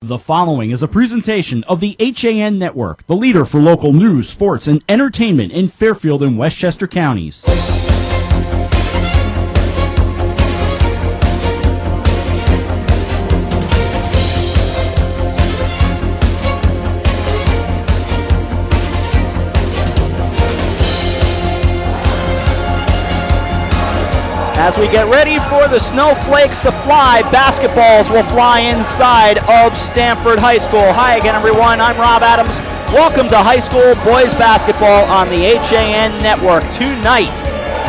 The following is a presentation of the HAN Network, the leader for local news, sports, and entertainment in Fairfield and Westchester counties. As we get ready for the snowflakes to fly, basketballs will fly inside of Stamford High School. Hi again, everyone. I'm Rob Adams. Welcome to high school boys basketball on the HAN Network. Tonight,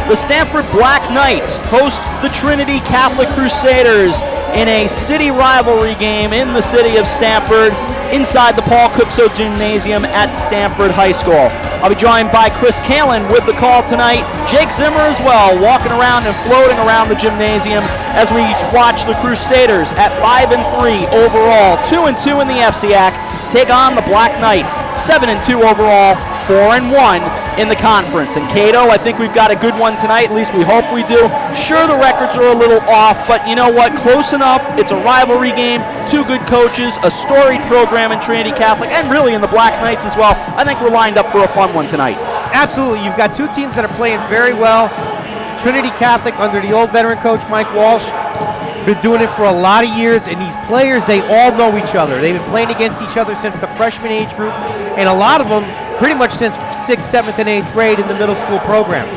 the Stamford Black Knights host the Trinity Catholic Crusaders in a city rivalry game in the city of Stamford inside the Paul Cookso Gymnasium at Stamford High School. I'll be joined by Chris Kalin with the call tonight. Jake Zimmer as well, walking around and floating around the gymnasium as we watch the Crusaders at 5-3 overall, 2-2 in the FCIAC, take on the Black Knights, 7-2 overall, 4-1 in the conference. And Cato, I think we've got a good one tonight, at least we hope we do. Sure, the records are a little off, but you know what, close enough. It's a rivalry game, two good coaches, a storied program in Trinity Catholic, and really in the Black Knights as well. I think we're lined up for a fun one tonight. Absolutely, you've got two teams that are playing very well. Trinity Catholic under the old veteran coach Mike Walsh, been doing it for a lot of years, and these players, they all know each other. They've been playing against each other since the freshman age group, and a lot of them pretty much since 6th, 7th, and 8th grade in the middle school program.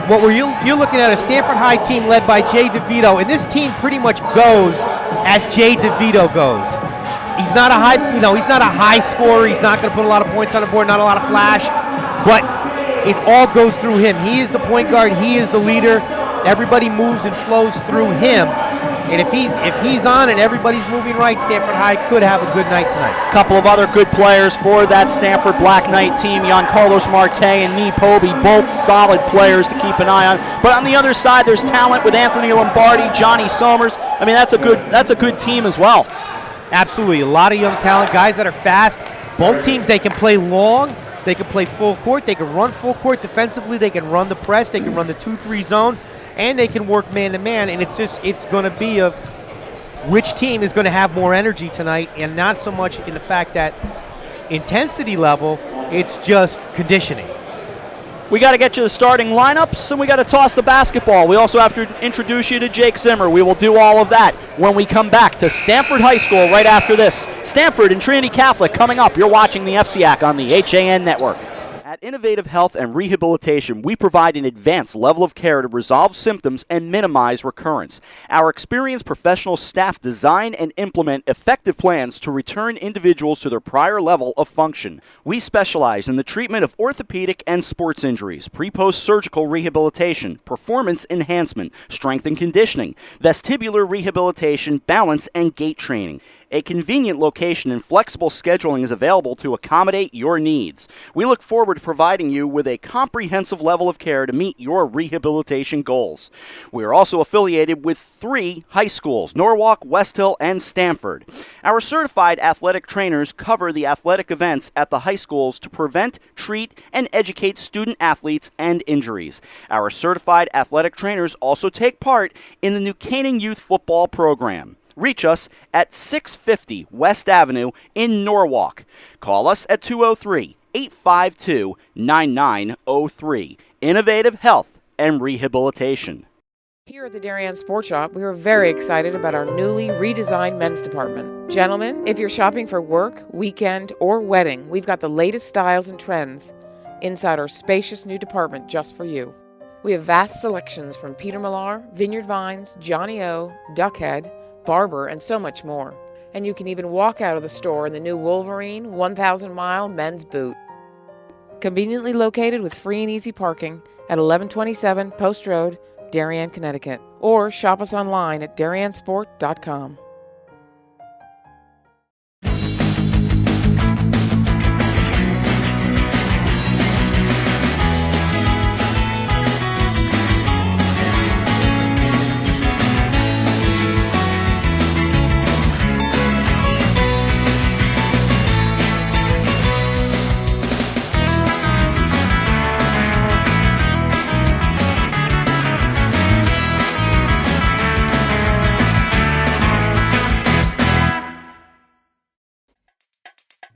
What you're looking at a Stamford High team led by Jay DeVito, and this team pretty much goes as Jay DeVito goes. He's not a high scorer. He's not going to put a lot of points on the board, not a lot of flash, but it all goes through him. He is the point guard. He is the leader. Everybody moves and flows through him. And if he's on and everybody's moving right, Stamford High could have a good night tonight. A couple of other good players for that Stamford Black Knight team, Carlos Marte and Nee Poby, both solid players to keep an eye on. But on the other side, there's talent with Anthony Lombardi, Johnny Somers. I mean, that's a good team as well. Absolutely, a lot of young talent, guys that are fast. Both teams, they can play long, they can play full court, they can run full court defensively, they can run the press, they can run the 2-3 zone, and they can work man-to-man, and it's going to be which team is going to have more energy tonight, and not so much in the fact that intensity level, it's just conditioning. We got to get you the starting lineups, and we got to toss the basketball. We also have to introduce you to Jake Zimmer. We will do all of that when we come back to Stamford High School right after this. Stamford and Trinity Catholic coming up. You're watching the FCIAC on the HAN Network. At Innovative Health and Rehabilitation, we provide an advanced level of care to resolve symptoms and minimize recurrence. Our experienced professional staff design and implement effective plans to return individuals to their prior level of function. We specialize in the treatment of orthopedic and sports injuries, pre-post surgical rehabilitation, performance enhancement, strength and conditioning, vestibular rehabilitation, balance, and gait training. A convenient location and flexible scheduling is available to accommodate your needs. We look forward to providing you with a comprehensive level of care to meet your rehabilitation goals. We are also affiliated with 3 high schools, Norwalk, West Hill, and Stamford. Our certified athletic trainers cover the athletic events at the high schools to prevent, treat, and educate student athletes and injuries. Our certified athletic trainers also take part in the New Canaan Youth Football Program. Reach us at 650 West Avenue in Norwalk. Call us at 203-852-9903. Innovative Health and Rehabilitation. Here at the Darien Sports Shop, we are very excited about our newly redesigned men's department. Gentlemen, if you're shopping for work, weekend, or wedding, we've got the latest styles and trends inside our spacious new department just for you. We have vast selections from Peter Millar, Vineyard Vines, Johnny O, Duckhead, Barber, and so much more. And you can even walk out of the store in the new Wolverine 1,000-mile men's boot. Conveniently located with free and easy parking at 1127 Post Road, Darien, Connecticut. Or shop us online at dariensport.com.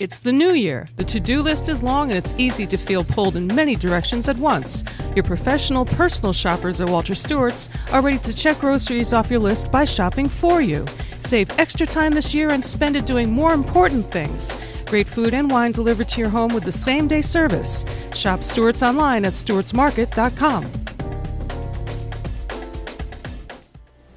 It's the new year. The to-do list is long and it's easy to feel pulled in many directions at once. Your professional personal shoppers at Walter Stewart's are ready to check groceries off your list by shopping for you. Save extra time this year and spend it doing more important things. Great food and wine delivered to your home with the same-day service. Shop Stewart's online at stewartsmarket.com.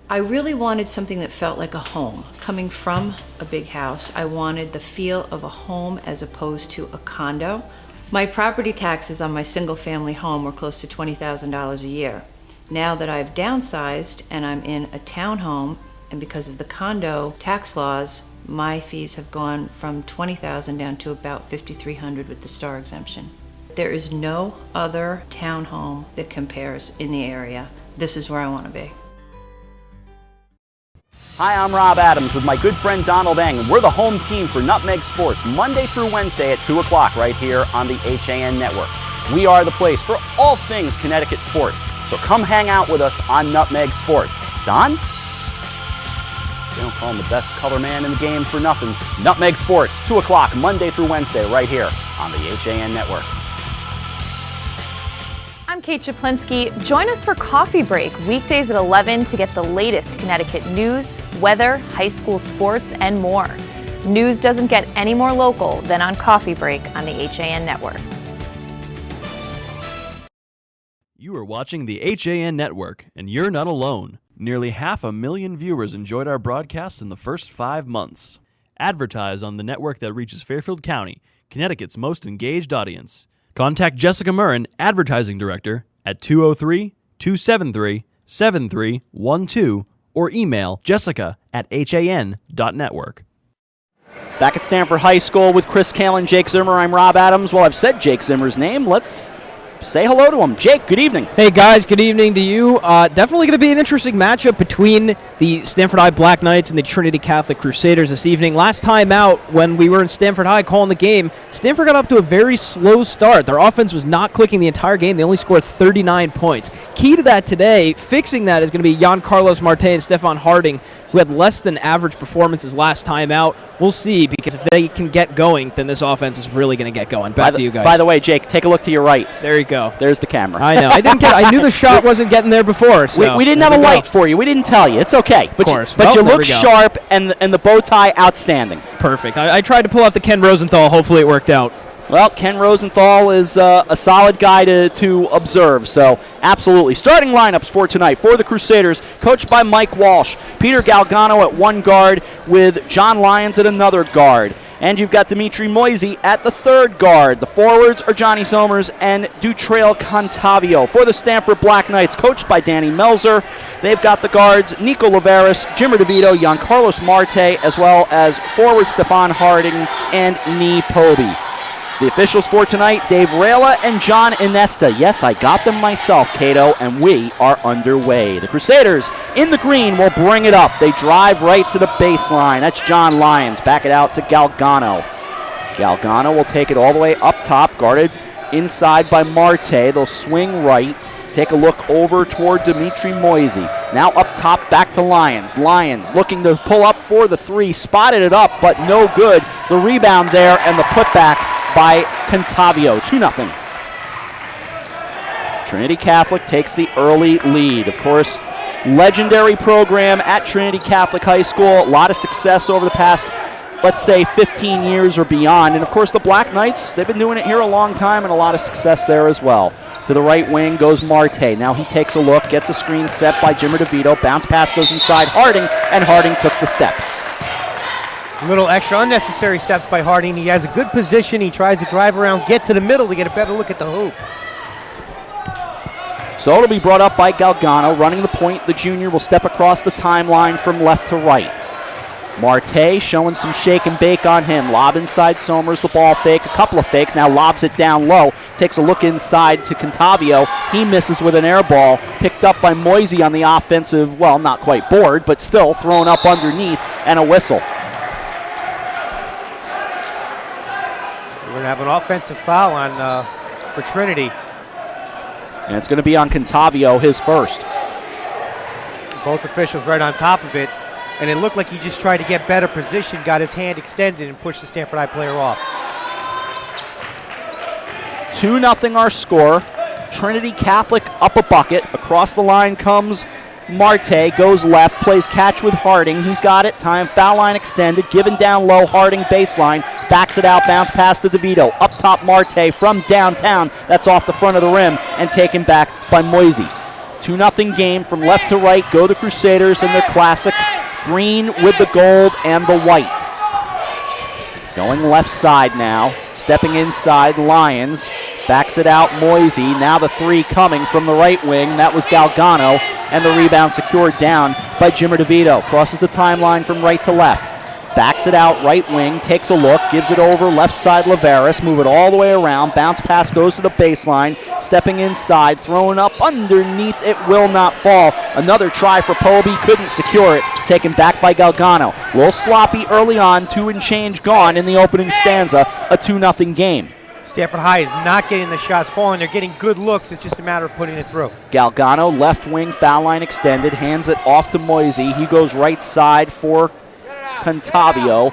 I really wanted something that felt like a home. Coming from a big house, I wanted the feel of a home as opposed to a condo. My property taxes on my single-family home were close to $20,000 a year. Now that I've downsized and I'm in a townhome, and because of the condo tax laws, my fees have gone from $20,000 down to about $5,300 with the star exemption. There is no other townhome that compares in the area. This is where I want to be. Hi, I'm Rob Adams with my good friend Donald Eng, and we're the home team for Nutmeg Sports, Monday through Wednesday at 2 o'clock right here on the HAN Network. We are the place for all things Connecticut sports, so come hang out with us on Nutmeg Sports. Don? They don't call him the best color man in the game for nothing. Nutmeg Sports, 2 o'clock, Monday through Wednesday right here on the HAN Network. I'm Kate Chaplinsky. Join us for Coffee Break, weekdays at 11 to get the latest Connecticut news, weather, high school sports, and more. News doesn't get any more local than on Coffee Break on the HAN Network. You are watching the HAN Network, and you're not alone. Nearly 500,000 viewers enjoyed our broadcasts in the first 5 months. Advertise on the network that reaches Fairfield County, Connecticut's most engaged audience. Contact Jessica Murrin, Advertising Director, at 203-273-7312 or email jessica@han.network. Back at Stamford High School with Chris Kale and Jake Zimmer, I'm Rob Adams. Well, I've said Jake Zimmer's name. Let's say hello to him. Jake, good evening. Hey guys, good evening to you. Definitely going to be an interesting matchup between the Stamford High Black Knights and the Trinity Catholic Crusaders this evening. Last time out, when we were in Stamford High calling the game, Stamford got up to a very slow start. Their offense was not clicking the entire game. They only scored 39 points. Key to that today, fixing that, is going to be Jan Carlos Marte and Stefan Harding, who had less than average performances last time out. We'll see, because if they can get going, then this offense is really going to get going. Back to you guys. By the way, Jake, take a look to your right. There you go. There's the camera. I know. I knew the shot wasn't getting there before. So we didn't have a light for you. We didn't tell you. It's okay. But of course. But you look sharp, and the bow tie outstanding. Perfect. I tried to pull out the Ken Rosenthal. Hopefully it worked out. Well, Ken Rosenthal is a solid guy to observe, so absolutely. Starting lineups for tonight for the Crusaders, coached by Mike Walsh. Peter Galgano at one guard with John Lyons at another guard. And you've got Dimitri Moisey at the third guard. The forwards are Johnny Somers and Dutrail Contavio. For the Stamford Black Knights, coached by Danny Melzer, they've got the guards Nico Laveris, Jimmer DeVito, Jan Carlos Marte, as well as forward Stefan Harding and Nee Poby. The officials for tonight, Dave Rayla and John Inesta. Yes, I got them myself, Cato, and we are underway. The Crusaders in the green will bring it up. They drive right to the baseline. That's John Lyons. Back it out to Galgano. Galgano will take it all the way up top, guarded inside by Marte. They'll swing right. Take a look over toward Dimitri Moisey. Now up top, back to Lyons. Lyons looking to pull up for the three. Spotted it up, but no good. The rebound there and the putback by Contavio, 2-0. Trinity Catholic takes the early lead. Of course, legendary program at Trinity Catholic High School. A lot of success over the past, let's say, 15 years or beyond. And of course, the Black Knights, they've been doing it here a long time, and a lot of success there as well. To the right wing goes Marte. Now he takes a look, gets a screen set by Jimmer DeVito. Bounce pass goes inside Harding, and Harding took the steps. A little extra unnecessary steps by Harding. He has a good position. He tries to drive around, get to the middle to get a better look at the hoop. So it'll be brought up by Galgano. Running the point, the junior will step across the timeline from left to right. Marte showing some shake and bake on him. Lob inside Somers, the ball fake. A couple of fakes. Now lobs it down low. Takes a look inside to Contavio. He misses with an air ball. Picked up by Moisey on the offensive, well, not quite board, but still thrown up underneath, and a whistle. We're going to have an offensive foul on for Trinity. And it's going to be on Contavio, his first. Both officials right on top of it. And it looked like he just tried to get better position, got his hand extended, and pushed the Stamford High player off. 2-0 our score. Trinity Catholic up a bucket. Across the line comes Marte, goes left, plays catch with Harding. He's got it. Time, foul line extended, given down low. Harding baseline, backs it out, bounce pass to DeVito. Up top, Marte from downtown. That's off the front of the rim and taken back by Moisey. 2-0 game from left to right. Go the Crusaders in their classic green with the gold and the white. Going left side now, stepping inside, Lions. Backs it out, Moisey. Now the three coming from the right wing. That was Galgano, and the rebound secured down by Jimmer DeVito. Crosses the timeline from right to left. Backs it out, right wing, takes a look, gives it over, left side Laveris, move it all the way around. Bounce pass goes to the baseline, stepping inside, throwing up underneath, it will not fall. Another try for Poby, couldn't secure it, taken back by Galgano. A little sloppy early on, 2 and change gone in the opening stanza, a 2-0 game. Stamford High is not getting the shots falling. They're getting good looks. It's just a matter of putting it through. Galgano, left wing, foul line extended, hands it off to Moisey. He goes right side for Contavio,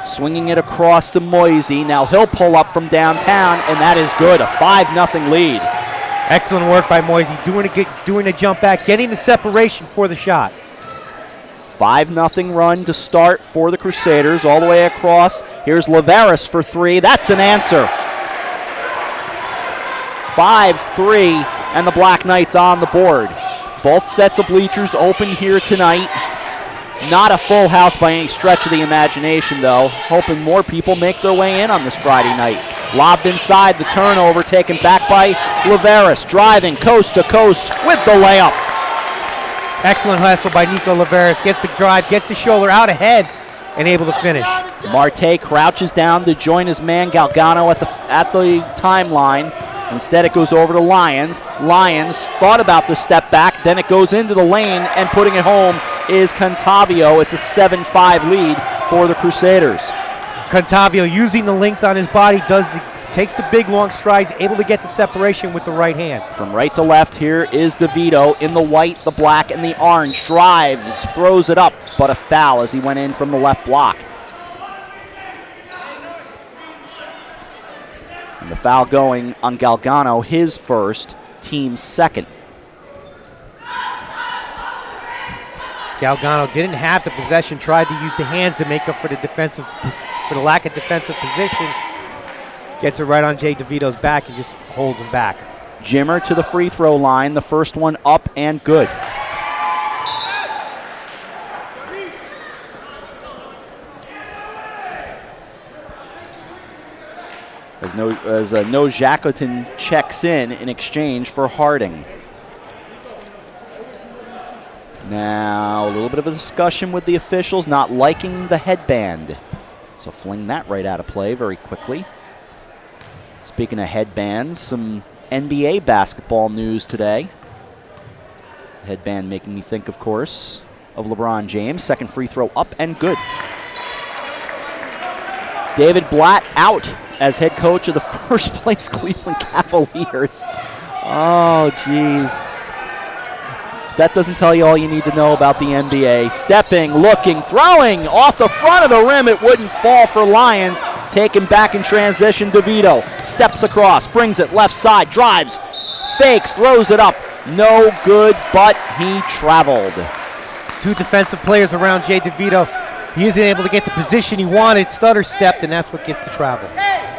swinging it across to Moisey. Now he'll pull up from downtown, and that is good. A 5-0 lead. Excellent work by Moisey, doing a jump back, getting the separation for the shot. 5-0 run to start for the Crusaders, all the way across. Here's Laveris for 3. That's an answer. 5-3, and the Black Knights on the board. Both sets of bleachers open here tonight. Not a full house by any stretch of the imagination, though. Hoping more people make their way in on this Friday night. Lobbed inside, the turnover taken back by Laveris. Driving coast to coast with the layup. Excellent hustle by Nico Laveris. Gets the drive, gets the shoulder out ahead, and able to finish. Marte crouches down to join his man Galgano at the timeline. Instead, it goes over to Lions. Lions thought about the step back, then it goes into the lane, and putting it home is Contavio. It's a 7-5 lead for the Crusaders. Contavio, using the length on his body, takes the big long strides, able to get the separation with the right hand. From right to left, here is DeVito in the white, the black, and the orange. Drives, throws it up, but a foul as he went in from the left block. And the foul going on Galgano, his first, team's second. Galgano didn't have the possession, tried to use the hands to make up for the lack of defensive position. Gets it right on Jay DeVito's back and just holds him back. Jimmer to the free throw line, the first one up and good. As No Jacotin checks in exchange for Harding. Now, a little bit of a discussion with the officials not liking the headband. So fling that right out of play very quickly. Speaking of headbands, some NBA basketball news today. Headband making me think, of course, of LeBron James. Second free throw up and good. David Blatt out as head coach of the first place Cleveland Cavaliers. Oh, geez. That doesn't tell you all you need to know about the NBA. Stepping, looking, throwing off the front of the rim. It wouldn't fall for Lions. Taken back in transition, DeVito steps across, brings it left side, drives, fakes, throws it up. No good, but he traveled. 2 defensive players around Jay DeVito. He isn't able to get the position he wanted. Stutter stepped, and that's what gets the travel.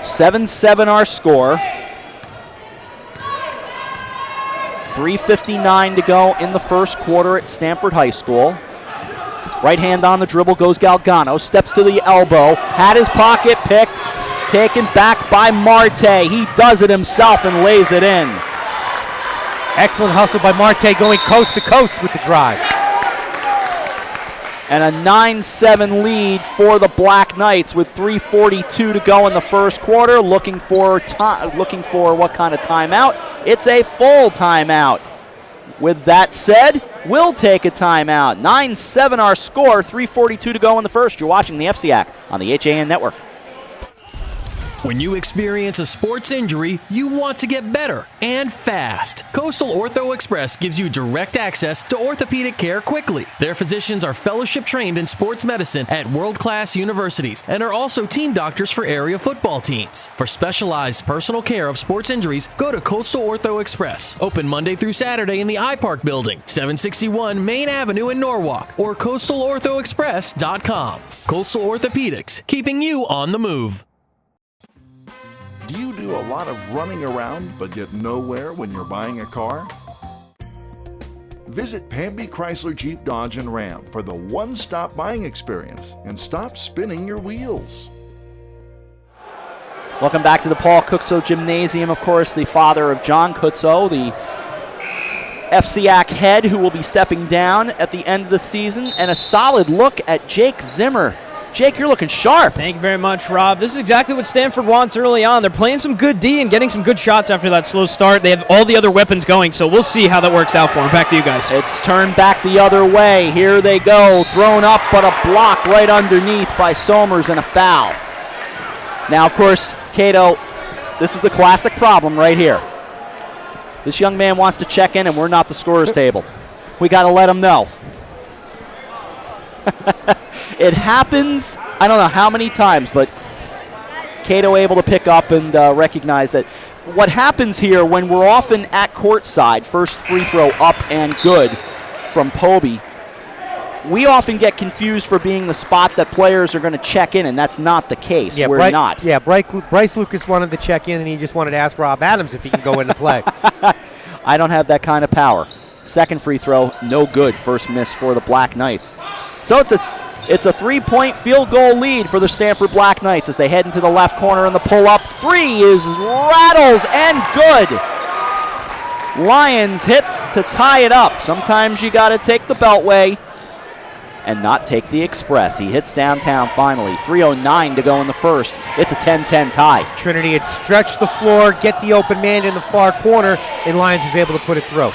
7-7 our score. 3:59 to go in the first quarter at Stamford High School. Right hand on the dribble goes Galgano. Steps to the elbow. Had his pocket picked. Taken back by Marte. He does it himself and lays it in. Excellent hustle by Marte, going coast to coast with the drive. And a 9-7 lead for the Black Knights with 3:42 to go in the first quarter. Looking for what kind of timeout? It's a full timeout. With that said, we'll take a timeout. 9-7 our score, 3:42 to go in the first. You're watching the FCIAC on the HAN Network. When you experience a sports injury, you want to get better and fast. Coastal Ortho Express gives you direct access to orthopedic care quickly. Their physicians are fellowship trained in sports medicine at world-class universities and are also team doctors for area football teams. For specialized personal care of sports injuries, go to Coastal Ortho Express. Open Monday through Saturday in the iPark building, 761 Main Avenue in Norwalk, or coastalorthoexpress.com. Coastal Orthopedics, keeping you on the move. Do you do a lot of running around but get nowhere when you're buying a car? Visit Pamby Chrysler Jeep Dodge and Ram for the one-stop buying experience and stop spinning your wheels. Welcome back to the Paul Kutzo Gymnasium. Of course, the father of John Kutzo, the FCIAC head who will be stepping down at the end of the season, and a solid look at Jake Zimmer. Jake, you're looking sharp. Thank you very much, Rob. This is exactly what Stanford wants early on. They're playing some good D and getting some good shots after that slow start. They have all the other weapons going, so we'll see how that works out for them. Back to you guys. It's turned back the other way. Here they go. Thrown up, but a block right underneath by Somers and a foul. Now, of course, Cato, this is the classic problem right here. This young man wants to check in, and we're not the scorer's table. We got to let him know. It happens, I don't know how many times, but Cato able to pick up and recognize that what happens here when we're often at courtside, first free throw up and good from Poby, we often get confused for being the spot that players are going to check in, and that's not the case. Yeah, we're not. Yeah, Bryce Lucas wanted to check in, and he just wanted to ask Rob Adams if he can go into play. I don't have that kind of power. Second free throw, no good. First miss for the Black Knights. So it's a three-point field goal lead for the Stamford Black Knights as they head into the left corner, and the pull-up three is rattles and good. Lyons hits to tie it up. Sometimes you got to take the Beltway and not take the Express. He hits downtown finally. 3:09 to go in the first. It's a 10-10 tie. Trinity had stretched the floor, get the open man in the far corner, and Lyons was able to put it through.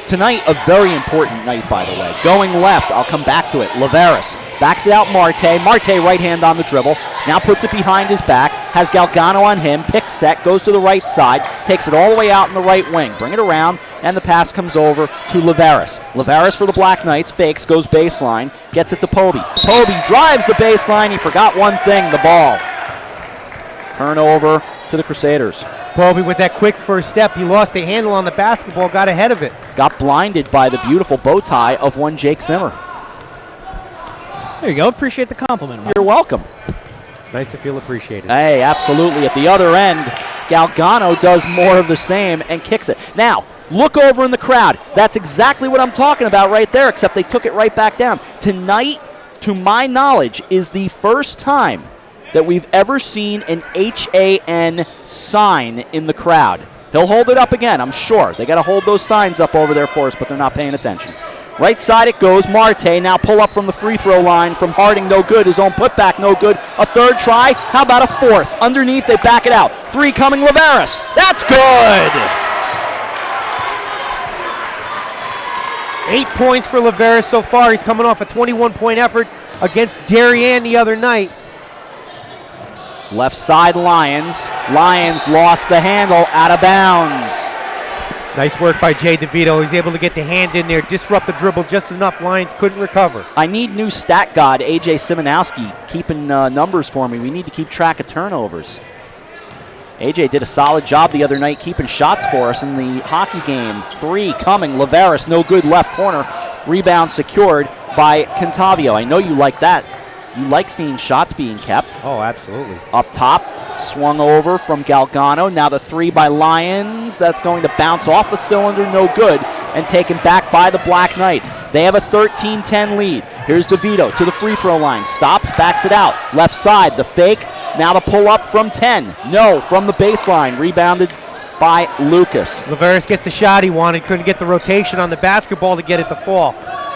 Tonight, a very important night, by the way. Going left, I'll come back to it. Laveris backs it out Marte. Marte right hand on the dribble. Now puts it behind his back. Has Galgano on him. Picks set. Goes to the right side. Takes it all the way out in the right wing. Bring it around, and the pass comes over to Laveris. Laveris for the Black Knights. Fakes. Goes baseline. Gets it to Poby. Poby drives the baseline. He forgot one thing, the ball. Turnover to the Crusaders. Poby with that quick first step. He lost a handle on the basketball, got ahead of it. Got blinded by the beautiful bow tie of one Jake Zimmer. There you go. Appreciate the compliment. You're welcome. It's nice to feel appreciated. Hey, absolutely. At the other end, Galgano does more of the same and kicks it. Now, look over in the crowd. That's exactly what I'm talking about right there, except they took it right back down. Tonight, to my knowledge, is the first time that we've ever seen an HAN sign in the crowd. He'll hold it up again, I'm sure. They got to hold those signs up over there for us, but they're not paying attention. Right side it goes. Marte now pull up from the free throw line from Harding, no good. His own putback, no good. A third try. How about a fourth? Underneath, they back it out. Three coming, Laveris. That's good! 8 points for Laveris so far. He's coming off a 21-point effort against Darien the other night. Left side Lions. Lions lost the handle, out of bounds. Nice work by Jay DeVito. He's able to get the hand in there, disrupt the dribble just enough. Lions couldn't recover. I need new stat god AJ Simonowski keeping numbers for me. We need to keep track of turnovers. AJ did a solid job the other night keeping shots for us in the hockey game. Three coming. Laveris, no good, left corner. Rebound secured by Cantavio. I know you like that. You like seeing shots being kept. Oh, absolutely. Up top, swung over from Galgano. Now the three by Lyons. That's going to bounce off the cylinder, no good, and taken back by the Black Knights. They have a 13-10 lead. Here's DeVito to the free throw line. Stops, backs it out. Left side, the fake. Now the pull up from 10. No, from the baseline. Rebounded by Lucas. Laveris gets the shot he wanted. Couldn't get the rotation on the basketball to get it to fall.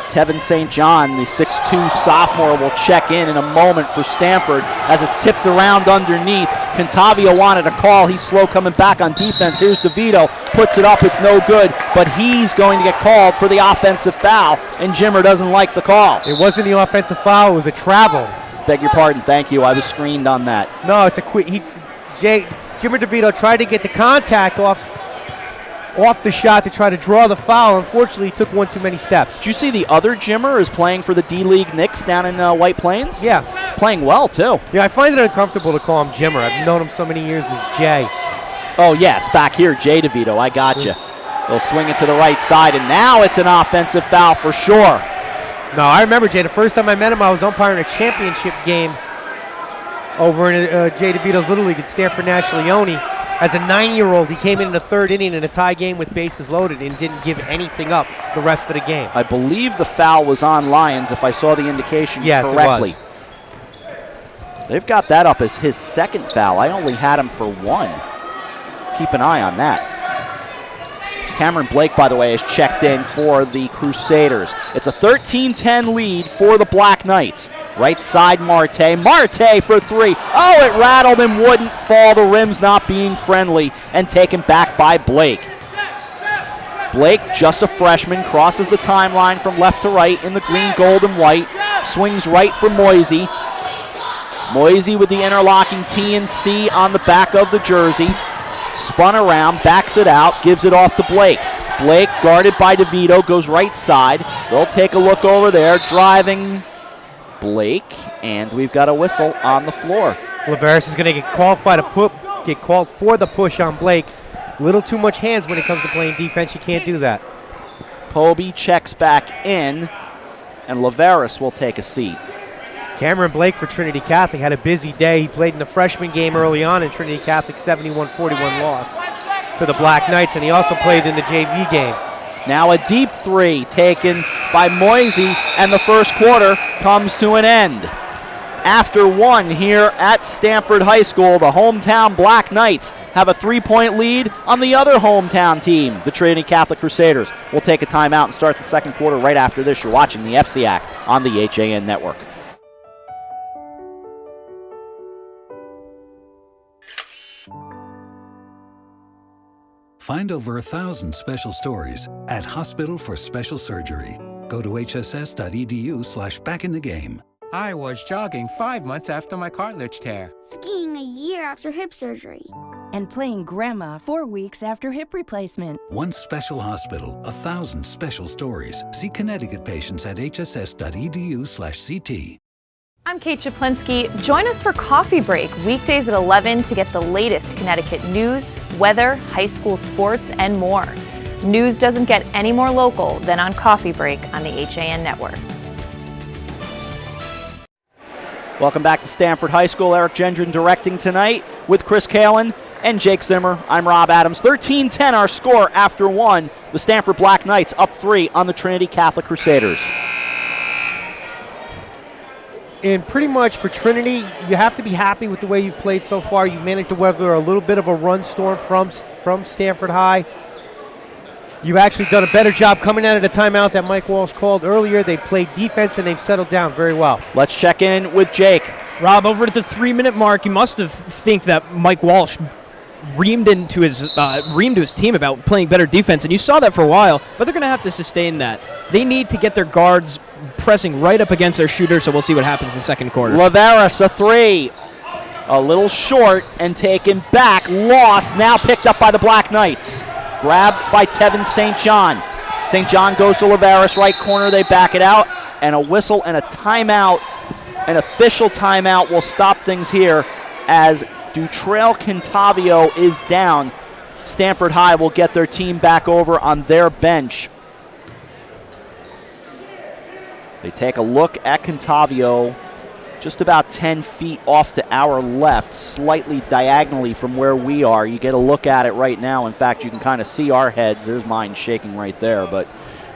Tevin St. John, the 6'2 sophomore, will check in a moment for Stanford as it's tipped around underneath. Cantavio wanted a call. He's slow coming back on defense. Here's DeVito. Puts it up. It's no good, but he's going to get called for the offensive foul, and Jimmer doesn't like the call. It wasn't the offensive foul. It was a travel. Beg your pardon. Thank you. I was screened on that. No, it's a quick. Jimmer DeVito tried to get the contact off the shot to try to draw the foul. Unfortunately, he took one too many steps. Did you see the other Jimmer is playing for the D-League Knicks down in White Plains? Yeah. Playing well, too. Yeah, I find it uncomfortable to call him Jimmer. I've known him so many years as Jay. Oh, yes, back here, Jay DeVito. I got you. They'll swing it to the right side, and now it's an offensive foul for sure. No, I remember, Jay, the first time I met him, I was umpiring a championship game over in Jay DeVito's Little League at Stanford National Leone. As a 9-year-old, he came in the third inning in a tie game with bases loaded and didn't give anything up the rest of the game. I believe the foul was on Lyons, if I saw the indication correctly. It was. They've got that up as his second foul. I only had him for one. Keep an eye on that. Cameron Blake, by the way, is checked in for the Crusaders. It's a 13-10 lead for the Black Knights. Right side, Marte. Marte for three. Oh, it rattled and wouldn't fall. The rim's not being friendly, and taken back by Blake. Blake, just a freshman, crosses the timeline from left to right in the green, gold, and white. Swings right for Moisey. Moisey with the interlocking T and C on the back of the jersey. Spun around, backs it out, gives it off to Blake. Blake, guarded by DeVito, goes right side. They'll take a look over there, driving Blake, and we've got a whistle on the floor. Laveris is going to get called for the push on Blake. A little too much hands when it comes to playing defense. You can't do that. Pobey checks back in, and Laveris will take a seat. Cameron Blake for Trinity Catholic had a busy day. He played in the freshman game early on in Trinity Catholic's 71-41 loss to the Black Knights, and he also played in the JV game. Now a deep three taken by Moisey, and the first quarter comes to an end. After one here at Stamford High School, the hometown Black Knights have a 3-point lead on the other hometown team, the Trinity Catholic Crusaders. We'll take a timeout and start the second quarter right after this. You're watching the FCIAC on the HAN Network. Find over 1,000 special stories at Hospital for Special Surgery. Go to hss.edu/backinthegame. I was jogging 5 months after my cartilage tear. Skiing a year after hip surgery. And playing grandma 4 weeks after hip replacement. One special hospital, 1,000 special stories. See Connecticut patients at hss.edu/CT. I'm Kate Chaplinsky. Join us for Coffee Break, weekdays at 11 to get the latest Connecticut news, weather, high school sports, and more. News doesn't get any more local than on Coffee Break on the HAN Network. Welcome back to Stamford High School. Eric Gendron directing tonight with Chris Kalin and Jake Zimmer. I'm Rob Adams. 13-10 our score after one. The Stamford Black Knights up 3 on the Trinity Catholic Crusaders. And pretty much for Trinity, you have to be happy with the way you've played so far. You've managed to weather a little bit of a run storm from Stanford High. You've actually done a better job coming out of the timeout that Mike Walsh called earlier. They played defense and they've settled down very well. Let's check in with Jake. Rob, over at the 3-minute mark, you must have think that Mike Walsh reamed to his team about playing better defense, and you saw that for a while, but they're going to have to sustain that. They need to get their guards pressing right up against their shooters, so we'll see what happens in the second quarter. Laveris, a three. A little short and taken back. Lost, now picked up by the Black Knights. Grabbed by Tevin St. John. St. John goes to Laveris, right corner, they back it out, and a whistle and a timeout, an official timeout will stop things here as Dutrail Cantavio is down. Stanford High will get their team back over on their bench. They take a look at Cantavio, just about 10 feet off to our left, slightly diagonally from where we are. You get a look at it right now. In fact, you can kind of see our heads. There's mine shaking right there. But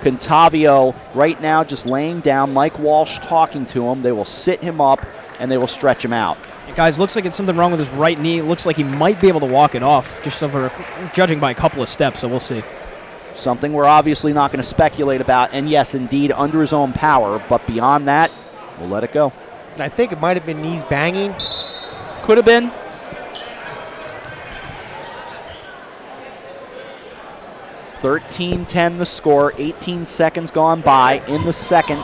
Cantavio right now just laying down. Mike Walsh talking to him. They will sit him up and they will stretch him out. Guys, looks like it's something wrong with his right knee. It looks like he might be able to walk it off, just over judging by a couple of steps, so we'll see. Something we're obviously not going to speculate about, and yes, indeed, under his own power, but beyond that, we'll let it go. I think it might have been knees banging. Could have been. (13-10) the score, 18 seconds gone by in the second.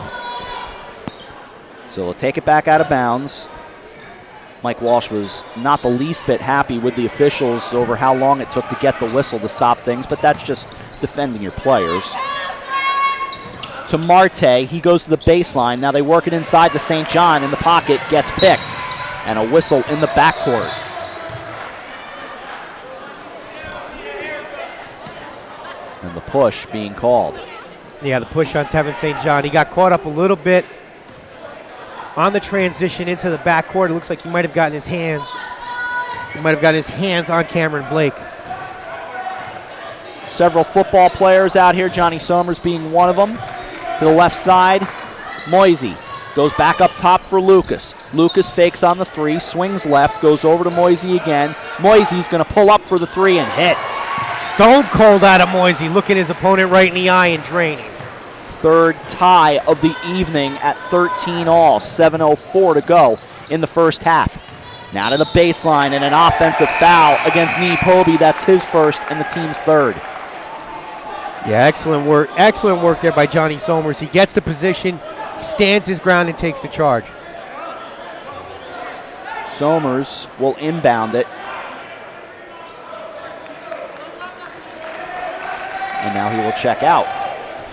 So we'll take it back out of bounds. Mike Walsh was not the least bit happy with the officials over how long it took to get the whistle to stop things, but that's just defending your players. To Marte, he goes to the baseline. Now they work it inside to St. John. In the pocket, gets picked. And a whistle in the backcourt. And the push being called. Yeah, the push on Tevin St. John. He got caught up a little bit on the transition into the backcourt. It looks like he might have gotten his hands. He might have got his hands on Cameron Blake. Several football players out here, Johnny Somers being one of them. To the left side, Moisey goes back up top for Lucas. Lucas fakes on the three, swings left, goes over to Moisey again. Moisey's going to pull up for the three and hit. Stone cold out of Moisey, looking his opponent right in the eye and draining. Third tie of the evening at 13 all, 7:04 to go in the first half. Now to the baseline and an offensive foul against Nee Poby. That's his first and the team's third. Yeah, excellent work there by Johnny Somers. He gets the position, stands his ground, and takes the charge. Somers will inbound it. And now he will check out.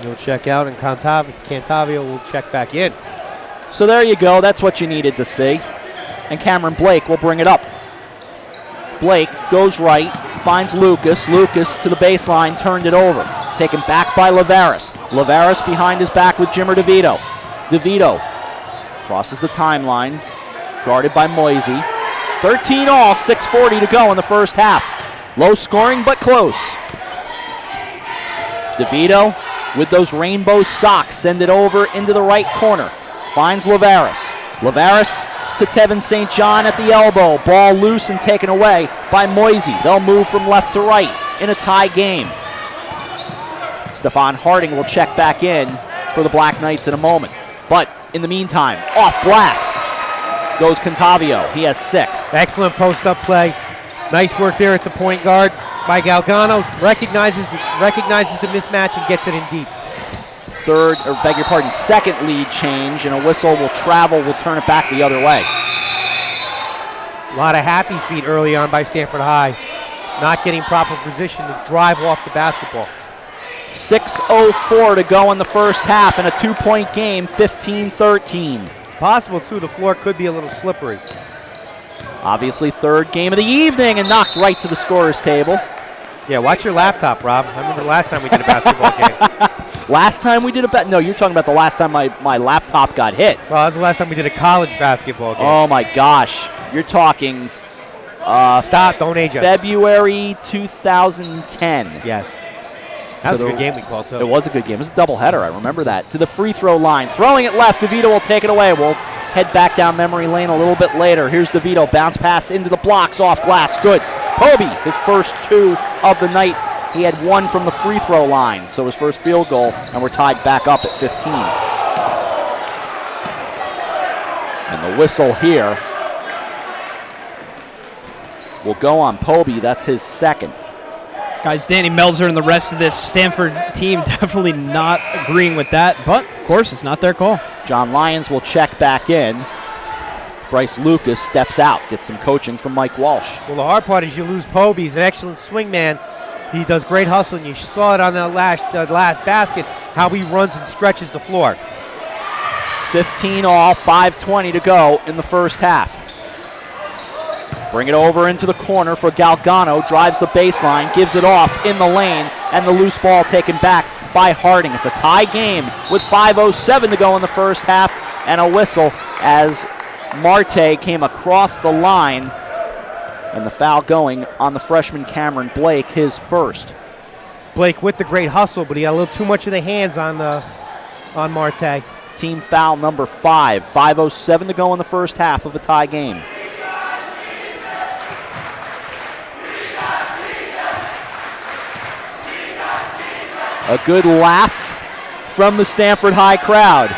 He'll check out, and Cantavio will check back in. So there you go. That's what you needed to see. And Cameron Blake will bring it up. Blake goes right, finds Lucas. Lucas to the baseline, turned it over. Taken back by Lavaris. Lavaris behind his back with Jimmer DeVito. DeVito crosses the timeline, guarded by Moisey. 13 all, 6:40 to go in the first half. Low scoring, but close. DeVito with those rainbow socks, send it over into the right corner. Finds Lavaris. Lavaris to Tevin St. John at the elbow. Ball loose and taken away by Moisey. They'll move from left to right in a tie game. Stephon Harding will check back in for the Black Knights in a moment. But in the meantime, off glass goes Cantavio. He has 6. Excellent post-up play. Nice work there at the point guard by Galgano. Recognizes the mismatch and gets it in deep. Second lead change, and a whistle will travel, will turn it back the other way. A lot of happy feet early on by Stamford High. Not getting proper position to drive off the basketball. 6:04 to go in the first half, and a 2-point game, 15-13. It's possible, too, the floor could be a little slippery. Obviously, third game of the evening, and knocked right to the scorer's table. Yeah, watch your laptop, Rob. I remember the last time we did a basketball game. Last time we did no, you're talking about the last time my laptop got hit. Well, that was the last time we did a college basketball game. Oh, my gosh. You're talking... Stop, don't age us. February 2010. Yes. That was a good game we called, too. It was a good game. It was a doubleheader. I remember that. To the free throw line. Throwing it left. DeVito will take it away. We'll head back down memory lane a little bit later. Here's DeVito. Bounce pass into the blocks. Off glass. Good. Poby, his first 2 of the night. He had 1 from the free throw line. So his first field goal. And we're tied back up at 15. And the whistle here will go on Poby. That's his second. Guys, Danny Melzer and the rest of this Stanford team definitely not agreeing with that, but of course it's not their call. John Lyons will check back in. Bryce Lucas steps out, gets some coaching from Mike Walsh. Well, the hard part is you lose Poby. He's an excellent swingman. He does great hustling. You saw it on the last basket, how he runs and stretches the floor. 15 all, 5:20 to go in the first half. Bring it over into the corner for Galgano. Drives the baseline, gives it off in the lane, and the loose ball taken back by Harding. It's a tie game with 5:07 to go in the first half, and a whistle as Marte came across the line, and the foul going on the freshman Cameron Blake, his first. Blake with the great hustle, but he got a little too much of the hands on Marte. Team foul number 5. 5:07 to go in the first half of a tie game. A good laugh from the Stamford High crowd.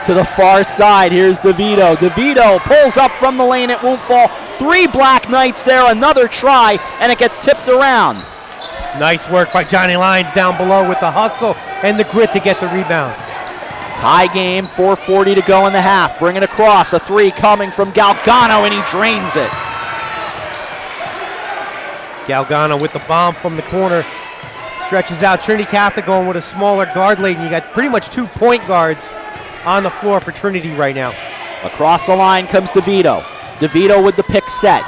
To the far side, here's DeVito. DeVito pulls up from the lane, it won't fall. 3 Black Knights there, another try, and it gets tipped around. Nice work by Johnny Lyons down below with the hustle and the grit to get the rebound. Tie game, 4:40 to go in the half. Bring it across, a three coming from Galgano, and he drains it. Galgano with the bomb from the corner. Stretches out. Trinity Catholic going with a smaller guard lane. You got pretty much 2 point guards on the floor for Trinity right now. Across the line comes DeVito. DeVito with the pick set.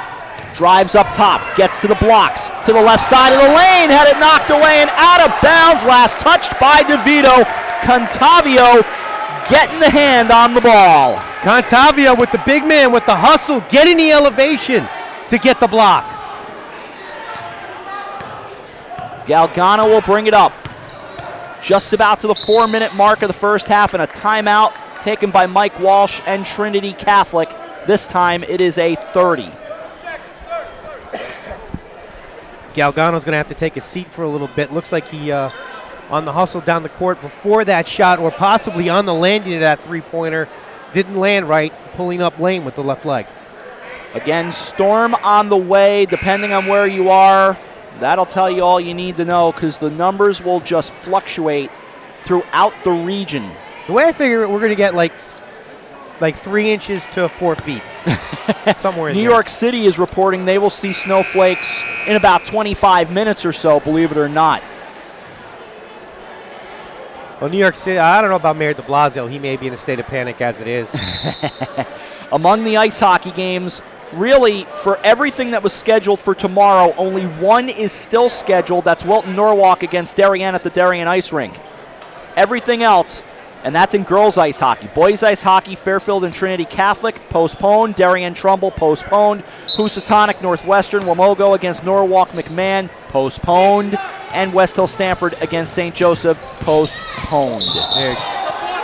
Drives up top, gets to the blocks, to the left side of the lane, had it knocked away and out of bounds. Last touched by DeVito. Contavio getting the hand on the ball. Contavio with the big man with the hustle, getting the elevation to get the block. Galgano will bring it up. Just about to the 4-minute mark of the first half, and a timeout taken by Mike Walsh and Trinity Catholic. This time it is a 30. Galgano's going to have to take a seat for a little bit. Looks like he on the hustle down the court before that shot, or possibly on the landing of that three-pointer, didn't land right, pulling up lane with the left leg. Again, storm on the way, depending on where you are. That'll tell you all you need to know, because the numbers will just fluctuate throughout the region. The way I figure it, we're going to get like 3 inches to 4 feet. Somewhere in New there. York City is reporting they will see snowflakes in about 25 minutes or so, believe it or not. Well, New York City, I don't know about Mayor de Blasio. He may be in a state of panic as it is. Among the ice hockey games, really, for everything that was scheduled for tomorrow, only one is still scheduled. That's Wilton Norwalk against Darien at the Darien Ice Rink. Everything else, and that's in girls ice hockey. Boys ice hockey, Fairfield and Trinity Catholic, postponed. Darien Trumbull, postponed. Housatonic Northwestern, Wamogo against Norwalk McMahon, postponed. And West Hill Stamford against St. Joseph, postponed.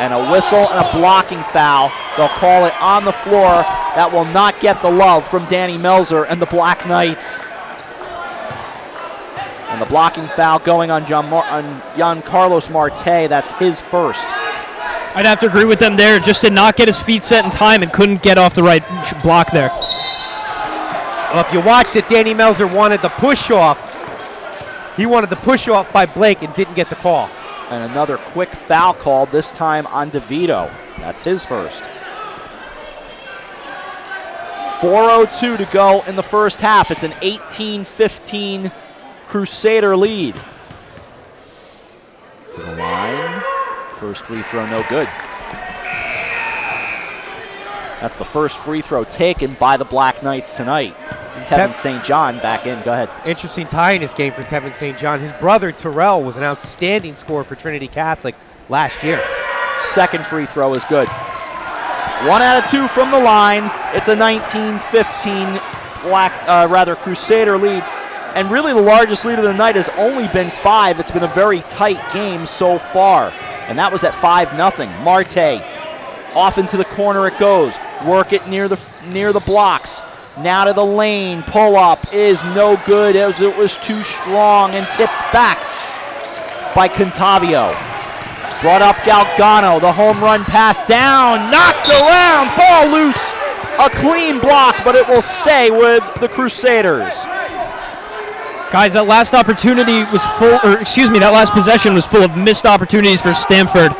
And a whistle and a blocking foul. They'll call it on the floor. That will not get the love from Danny Melzer and the Black Knights. And the blocking foul going on Jan Carlos Marte. That's his first. I'd have to agree with them there. Just did not get his feet set in time and couldn't get off the right block there. Well, if you watched it, Danny Melzer wanted the push-off. He wanted the push-off by Blake and didn't get the call. And another quick foul called, this time on DeVito. That's his first. 4:02 to go in the first half. It's an 18-15 Crusader lead. To the line. First free throw, no good. That's the first free throw taken by the Black Knights tonight. Tevin St. John back in. Go ahead. Interesting tie in this game for Tevin St. John. His brother, Terrell, was an outstanding scorer for Trinity Catholic last year. Second free throw is good. 1 out of 2 from the line. It's a 19-15 Crusader lead. And really the largest lead of the night has only been 5. It's been a very tight game so far. And that was at 5-0. Marte, off into the corner it goes. Work it near the blocks. Now to the lane. Pull up is no good as it was too strong and tipped back by Contavio. Brought up Galgano. The home run pass down. Knocked around. Ball loose. A clean block, but it will stay with the Crusaders. Guys, that last opportunity was that last possession was full of missed opportunities for Stamford.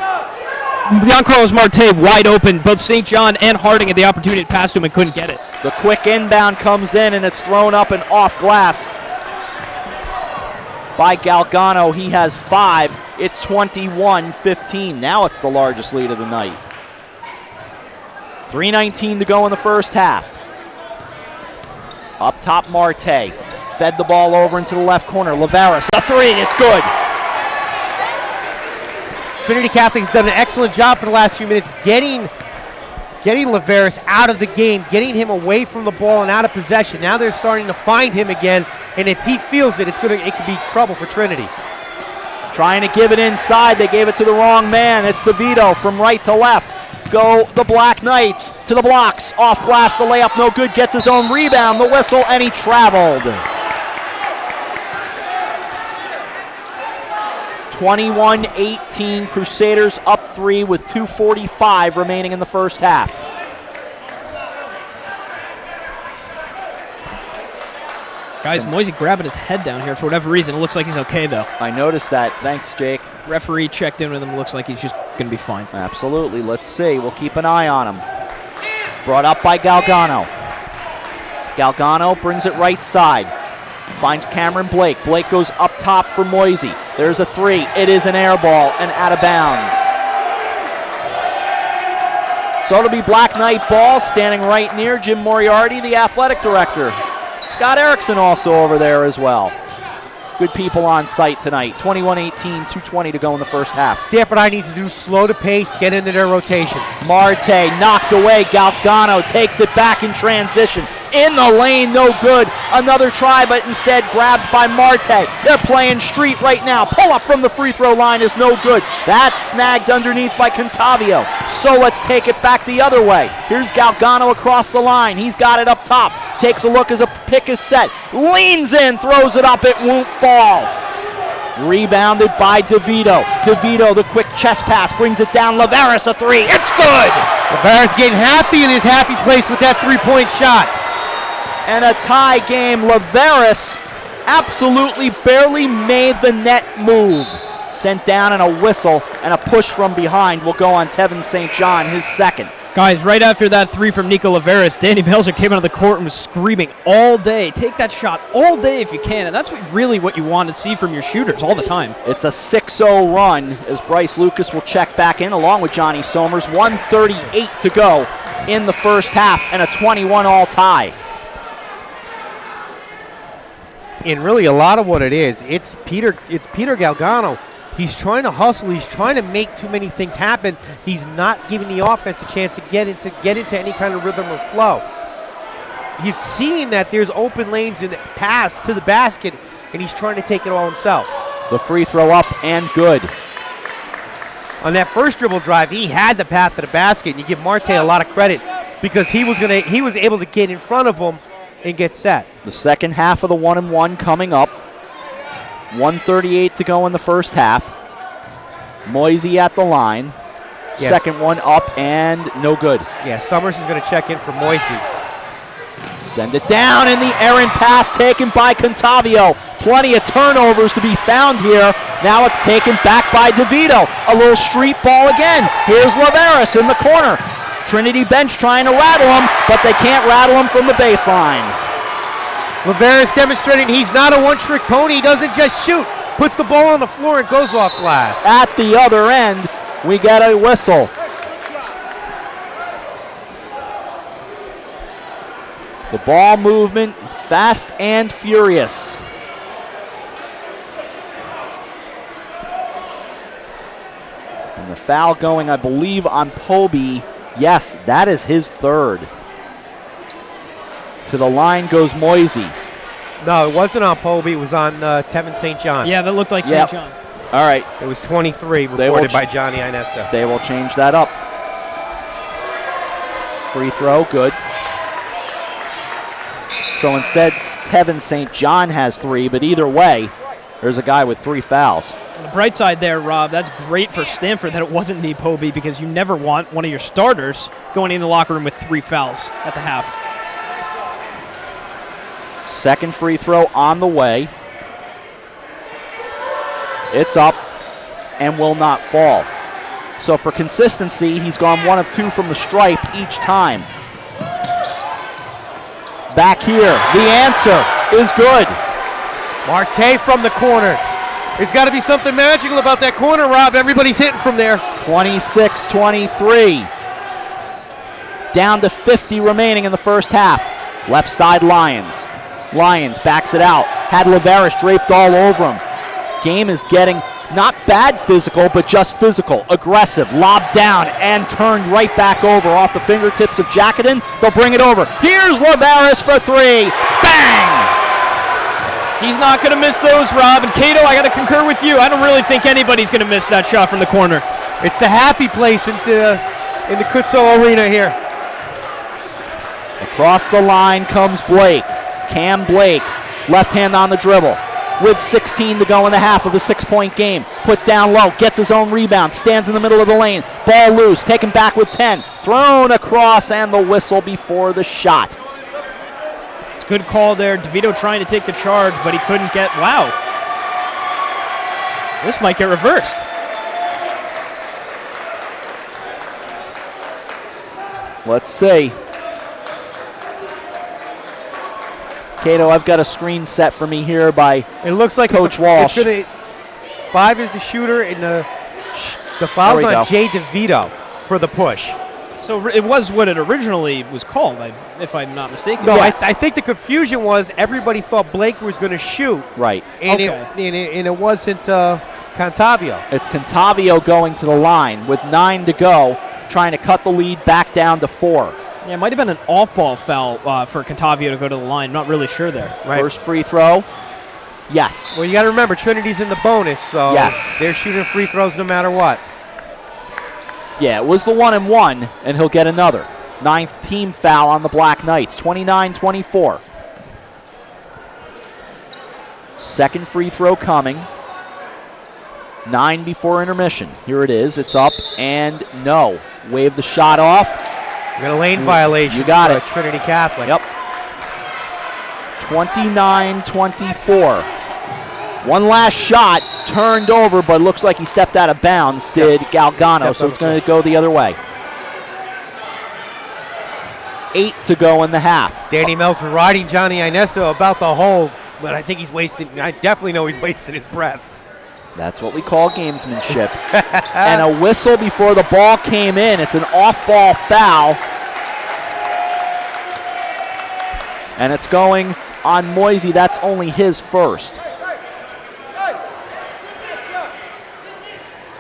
Jan Carlos Marte wide open. Both St. John and Harding had the opportunity to pass to him and couldn't get it. The quick inbound comes in and it's thrown up and off glass by Galgano. He has 5. It's 21-15. Now it's the largest lead of the night. 3:19 to go in the first half. Up top, Marte. Fed the ball over into the left corner. Lavaris, a 3. It's good. Trinity Catholic's done an excellent job for the last few minutes getting Lavaris out of the game, getting him away from the ball and out of possession. Now they're starting to find him again, and if he feels it, it could be trouble for Trinity. Trying to give it inside. They gave it to the wrong man. It's DeVito from right to left. Go the Black Knights to the blocks. Off glass, the layup no good. Gets his own rebound, the whistle, and he traveled. 21-18, Crusaders up 3 with 2:45 remaining in the first half. Guys, Moisey grabbing his head down here for whatever reason. It looks like he's okay, though. I noticed that. Thanks, Jake. Referee checked in with him. Looks like he's just going to be fine. Absolutely. Let's see. We'll keep an eye on him. Brought up by Galgano. Galgano brings it right side. Finds Cameron Blake. Blake goes up top for Moisey. There's a three. It is an air ball and out of bounds. So it'll be Black Knight ball, standing right near Jim Moriarty, the athletic director. Scott Erickson also over there as well. Good people on site tonight. 21-18, 2:20 to go in the first half. Stamford High needs to do slow to pace, get into their rotations. Marte knocked away. Galgano takes it back in transition. In the lane, no good. Another try, but instead grabbed by Marte. They're playing street right now. Pull up from the free throw line is no good. That's snagged underneath by Contavio. So let's take it back the other way. Here's Galgano across the line. He's got it up top. Takes a look as a pick is set. Leans in, throws it up. It won't fall. Rebounded by DeVito. DeVito, the quick chest pass, brings it down. Laveris, a three. It's good! Laveris getting happy in his happy place with that three-point shot. And a tie game. Laveris absolutely barely made the net move. Sent down and a whistle and a push from behind will go on Tevin St. John, his second. Guys, right after that three from Nico Laveris, Danny Belzer came out of the court and was screaming all day. Take that shot all day if you can, and that's really what you want to see from your shooters all the time. It's a 6-0 run as Bryce Lucas will check back in along with Johnny Somers. 1:38 to go in the first half and a 21-all tie. And really a lot of what it is, it's Peter Galgano. He's trying to hustle. He's trying to make too many things happen. He's not giving the offense a chance to get into any kind of rhythm or flow. He's seeing that there's open lanes and pass to the basket, and he's trying to take it all himself. The free throw up and good. On that first dribble drive, he had the path to the basket, and you give Marte a lot of credit because he was able to get in front of him and get set. The second half of the 1-and-1 coming up. 1:38 to go in the first half. Moisey at the line. Yes. Second one up and no good. Yeah, Summers is going to check in for Moisey. Send it down in the errant pass taken by Contavio. Plenty of turnovers to be found here. Now it's taken back by DeVito. A little street ball again. Here's Laveris in the corner. Trinity bench trying to rattle him, but they can't rattle him from the baseline. Laveris demonstrating he's not a one-trick pony. He doesn't just shoot. Puts the ball on the floor and goes off glass. At the other end, we get a whistle. The ball movement, fast and furious. And the foul going, I believe, on Poby. Yes, that is his third. To the line goes Moisey. No, it wasn't on Poby. It was on Tevin St. John. Yeah, that looked like St. John. All right. It was 23 reported by Johnny Inesta. They will change that up. Free throw, good. So instead, Tevin St. John has three, but either way, there's a guy with three fouls. On the bright side there, Rob, that's great for Stamford that it wasn't me, Poby, because you never want one of your starters going in the locker room with three fouls at the half. Second free throw on the way. It's up and will not fall. So for consistency, he's gone 1 of 2 from the stripe each time. Back here, the answer is good. Marte from the corner. There's got to be something magical about that corner, Rob. Everybody's hitting from there. 26-23. Down to 50 remaining in the first half. Left side Lions. Lions backs it out. Had Laveris draped all over him. Game is getting not bad physical, but just physical. Aggressive, lobbed down, and turned right back over off the fingertips of Jacketin. They'll bring it over. Here's Laveris for three. Bang! He's not going to miss those, Rob. And Cato, I got to concur with you. I don't really think anybody's going to miss that shot from the corner. It's the happy place in the Kutso Arena here. Across the line comes Blake. Cam Blake, left hand on the dribble. With 16 to go in the half of the 6-point game. Put down low, gets his own rebound, stands in the middle of the lane. Ball loose, taken back with 10. Thrown across, and the whistle before the shot. It's a good call there. DeVito trying to take the charge, but he couldn't get, wow. This might get reversed. Let's see. Cato, I've got a screen set for me here by It looks like Coach Walsh. 5 is the shooter, and the foul's There we on go. Jay DeVito for the push. So it was what it originally was called, if I'm not mistaken. No, I think the confusion was everybody thought Blake was going to shoot. Right. And, it wasn't Contavio. It's Contavio going to the line with 9 to go, trying to cut the lead back down to 4. Yeah, it might have been an off-ball foul for Contavio to go to the line. Not really sure there. Right. First free throw. Yes. Well, you got to remember, Trinity's in the bonus, so Yes. they're shooting free throws no matter what. Yeah, it was the 1-and-1, and he'll get another. 9th team foul on the Black Knights, 29-24. Second free throw coming. 9 before intermission. Here it is. It's up and no. Wave the shot off. You got a lane violation. You got for it. Trinity Catholic. Yep. 29-24. One last shot, turned over, but looks like he stepped out of bounds, did Galgano, so it's going to go the other way. 8 to go in the half. Danny Meltzer riding Johnny Inesto about the hold, but I think he's wasting, I definitely know he's wasting his breath. That's what we call gamesmanship. And a whistle before the ball came in. It's an off-ball foul. And it's going on Moisey. That's only his first.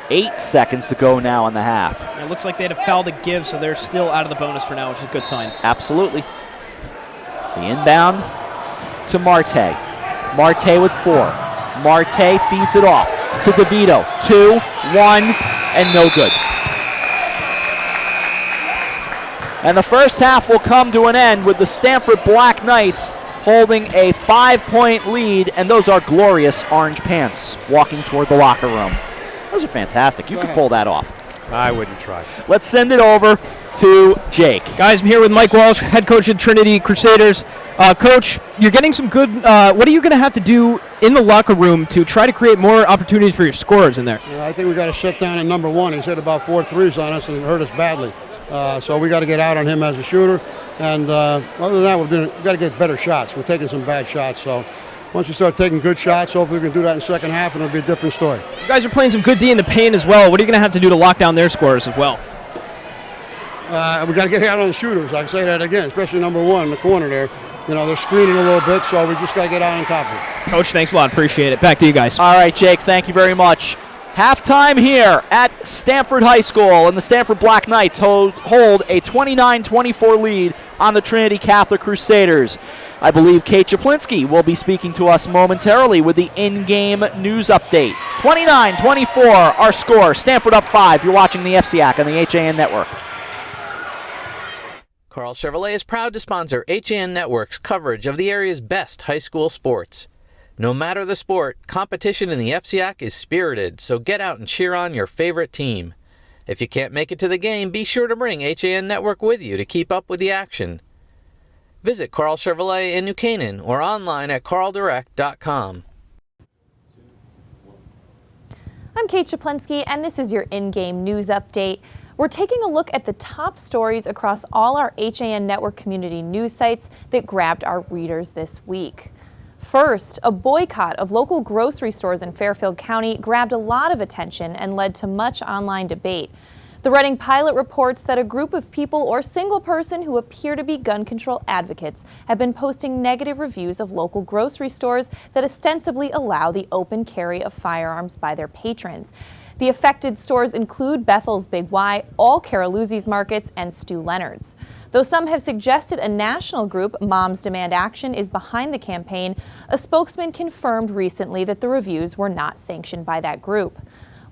8 seconds to go now in the half. It looks like they had a foul to give, so they're still out of the bonus for now, which is a good sign. Absolutely. The inbound to Marte. Marte with 4. Marte feeds it off to DeVito. 2, 1, and no good. And the first half will come to an end with the Stamford Black Knights holding a 5-point lead, and those are glorious orange pants walking toward the locker room. Those are fantastic. You can pull that off. I wouldn't try. Let's send it over to Jake. Guys, I'm here with Mike Walsh, head coach of Trinity Crusaders. Coach, you're getting some good, what are you going to have to do in the locker room to try to create more opportunities for your scorers in there? I think we got to shut down at number 1. He's hit about 4 threes on us and hurt us badly. So we got to get out on him as a shooter. And other than that, we've got to get better shots. We're taking some bad shots. So once we start taking good shots, hopefully we can do that in the second half, and it'll be a different story. You guys are playing some good D in the paint as well. What are you going to have to do to lock down their scorers as well? We got to get out on the shooters. I can say that again, especially number 1 in the corner there. You know, they're screening a little bit, so we just got to get out on top of it. Coach, thanks a lot. Appreciate it. Back to you guys. All right, Jake, thank you very much. Halftime here at Stamford High School, and the Stamford Black Knights hold a 29-24 lead on the Trinity Catholic Crusaders. I believe Kate Czaplinski will be speaking to us momentarily with the in-game news update. 29-24, our score. Stamford up 5. You're watching the FCIAC on the HAN Network. Carl Chevrolet is proud to sponsor HAN Network's coverage of the area's best high school sports. No matter the sport, competition in the FCIAC is spirited, so get out and cheer on your favorite team. If you can't make it to the game, be sure to bring HAN Network with you to keep up with the action. Visit Carl Chevrolet in New Canaan or online at carldirect.com. I'm Kate Czaplinski, and this is your in-game news update. We're taking a look at the top stories across all our HAN Network community news sites that grabbed our readers this week. First, a boycott of local grocery stores in Fairfield County grabbed a lot of attention and led to much online debate. The Reading Pilot reports that a group of people or single person who appear to be gun control advocates have been posting negative reviews of local grocery stores that ostensibly allow the open carry of firearms by their patrons. The affected stores include Bethel's Big Y, all Caroluzzi's Markets, and Stu Leonard's. Though some have suggested a national group, Moms Demand Action, is behind the campaign, a spokesman confirmed recently that the reviews were not sanctioned by that group.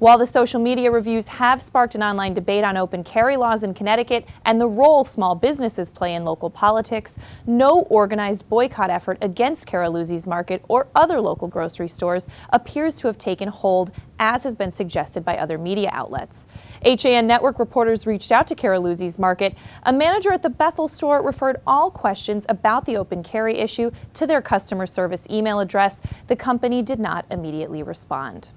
While the social media reviews have sparked an online debate on open carry laws in Connecticut and the role small businesses play in local politics, no organized boycott effort against Caroluzzi's Market or other local grocery stores appears to have taken hold, as has been suggested by other media outlets. HAN Network reporters reached out to Caroluzzi's Market. A manager at the Bethel store referred all questions about the open carry issue to their customer service email address. The company did not immediately respond.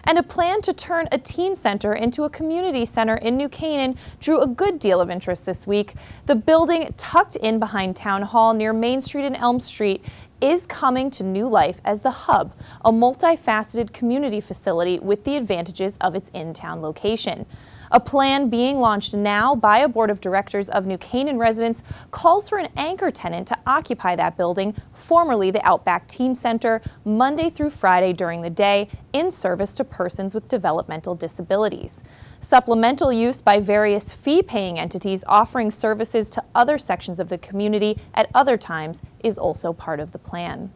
And a plan to turn a teen center into a community center in New Canaan drew a good deal of interest this week. The building, tucked in behind Town Hall near Main Street and Elm Street, is coming to new life as the Hub, a multifaceted community facility with the advantages of its in-town location. A plan being launched now by a board of directors of New Canaan residents calls for an anchor tenant to occupy that building, formerly the Outback Teen Center, Monday through Friday during the day, in service to persons with developmental disabilities. Supplemental use by various fee-paying entities offering services to other sections of the community at other times is also part of the plan.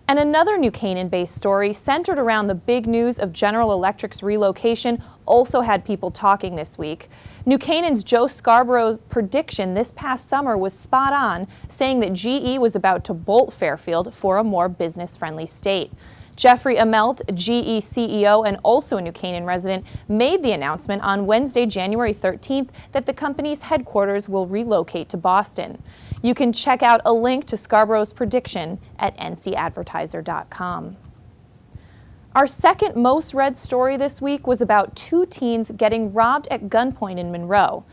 And another New Canaan-based story centered around the big news of General Electric's relocation also had people talking this week. New Canaan's Joe Scarborough's prediction this past summer was spot on, saying that GE was about to bolt Fairfield for a more business-friendly state. Jeffrey Amelt, GE CEO and also a New Canaan resident, made the announcement on Wednesday, January 13th, that the company's headquarters will relocate to Boston. You can check out a link to Scarborough's prediction at ncadvertiser.com. Our second most read story this week was about two teens getting robbed at gunpoint in Monroe.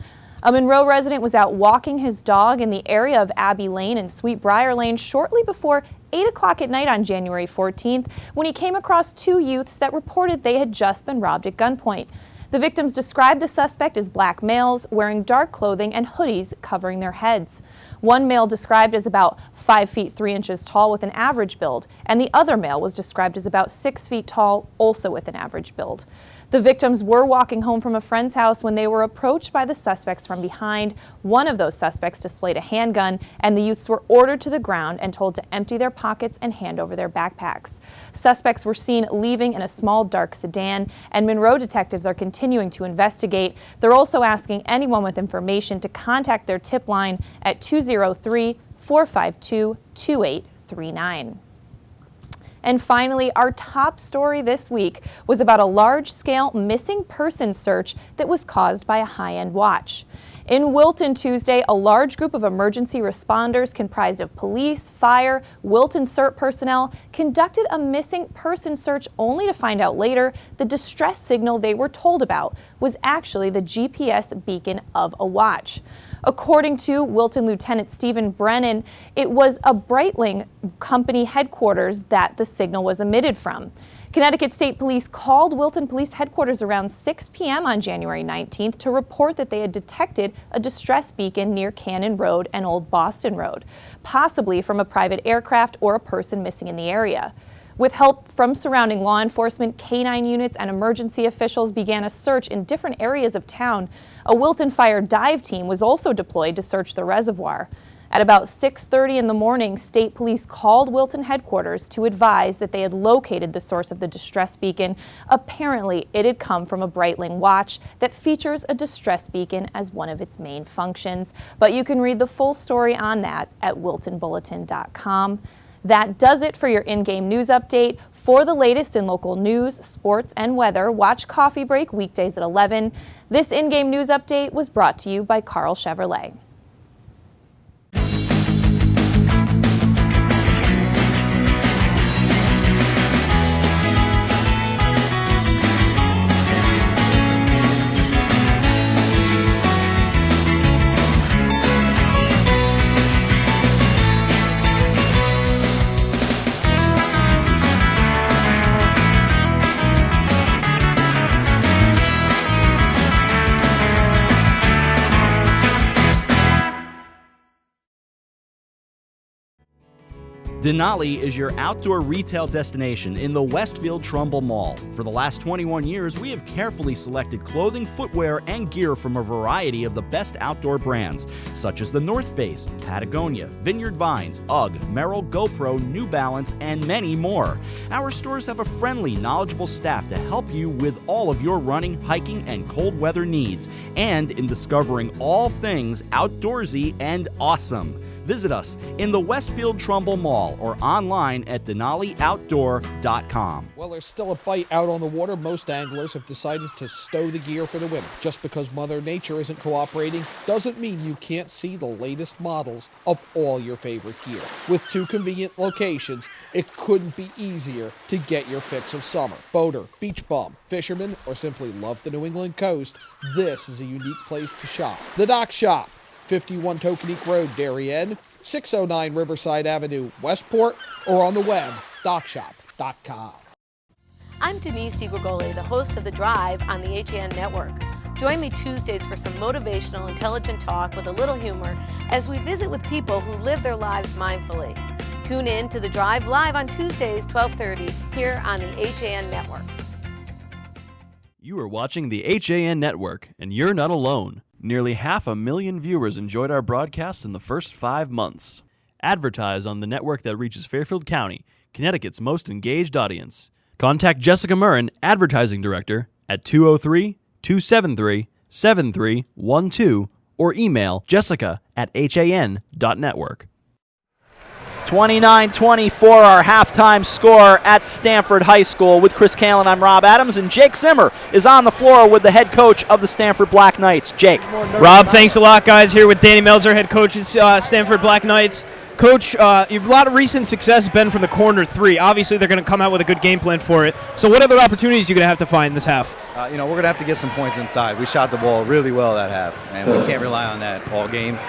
A Monroe resident was out walking his dog in the area of Abbey Lane and Sweetbriar Lane shortly before 8 o'clock at night on January 14th when he came across two youths that reported they had just been robbed at gunpoint. The victims described the suspect as black males wearing dark clothing and hoodies covering their heads. One male described as about 5 feet 3 inches tall with an average build, and the other male was described as about 6 feet tall, also with an average build. The victims were walking home from a friend's house when they were approached by the suspects from behind. One of those suspects displayed a handgun, and the youths were ordered to the ground and told to empty their pockets and hand over their backpacks. Suspects were seen leaving in a small dark sedan, and Monroe detectives are continuing to investigate. They're also asking anyone with information to contact their tip line at 203-452-2839. And finally, our top story this week was about a large-scale missing person search that was caused by a high-end watch. In Wilton Tuesday, a large group of emergency responders comprised of police, fire, Wilton CERT personnel conducted a missing person search only to find out later the distress signal they were told about was actually the GPS beacon of a watch. According to Wilton Lieutenant Stephen Brennan, it was a Breitling company headquarters that the signal was emitted from. Connecticut State Police called Wilton Police Headquarters around 6 p.m. on January 19th to report that they had detected a distress beacon near Cannon Road and Old Boston Road, possibly from a private aircraft or a person missing in the area. With help from surrounding law enforcement, K-9 units and emergency officials began a search in different areas of town. A Wilton Fire dive team was also deployed to search the reservoir. At about 6:30 in the morning, state police called Wilton headquarters to advise that they had located the source of the distress beacon. Apparently, it had come from a Breitling watch that features a distress beacon as one of its main functions. But you can read the full story on that at wiltonbulletin.com. That does it for your in-game news update. For the latest in local news, sports, and weather, watch Coffee Break weekdays at 11. This in-game news update was brought to you by Carl Chevrolet. Denali is your outdoor retail destination in the Westfield Trumbull Mall. For the last 21 years, we have carefully selected clothing, footwear, and gear from a variety of the best outdoor brands, such as the North Face, Patagonia, Vineyard Vines, UGG, Merrell, GoPro, New Balance, and many more. Our stores have a friendly, knowledgeable staff to help you with all of your running, hiking, and cold weather needs, and in discovering all things outdoorsy and awesome. Visit us in the Westfield Trumbull Mall or online at DenaliOutdoor.com. Well, there's still a bite out on the water. Most anglers have decided to stow the gear for the winter. Just because Mother Nature isn't cooperating doesn't mean you can't see the latest models of all your favorite gear. With 2 convenient locations, it couldn't be easier to get your fix of summer. Boater, beach bum, fisherman, or simply love the New England coast, this is a unique place to shop. The Dock Shop, 51 Tokenique Road, Darien, 609 Riverside Avenue, Westport, or on the web, dockshop.com. I'm Denise DiGregoli, the host of The Drive on the HAN Network. Join me Tuesdays for some motivational, intelligent talk with a little humor as we visit with people who live their lives mindfully. Tune in to The Drive live on Tuesdays, 12:30, here on the HAN Network. You are watching the HAN Network, and you're not alone. Nearly 500,000 viewers enjoyed our broadcasts in the first 5 months. Advertise on the network that reaches Fairfield County, Connecticut's most engaged audience. Contact Jessica Murrin, Advertising Director, at 203-273-7312 or email jessica@han.network. 29-24, our halftime score at Stamford High School. With Chris Kalin, I'm Rob Adams, and Jake Zimmer is on the floor with the head coach of the Stamford Black Knights. Jake. Rob, thanks a lot, guys. Here with Danny Melzer, head coach at Stamford Black Knights. Coach, a lot of recent success has been from the corner 3. Obviously, they're going to come out with a good game plan for it. So what other opportunities are you going to have to find this half? We're going to have to get some points inside. We shot the ball really well that half, and we can't rely on that all game.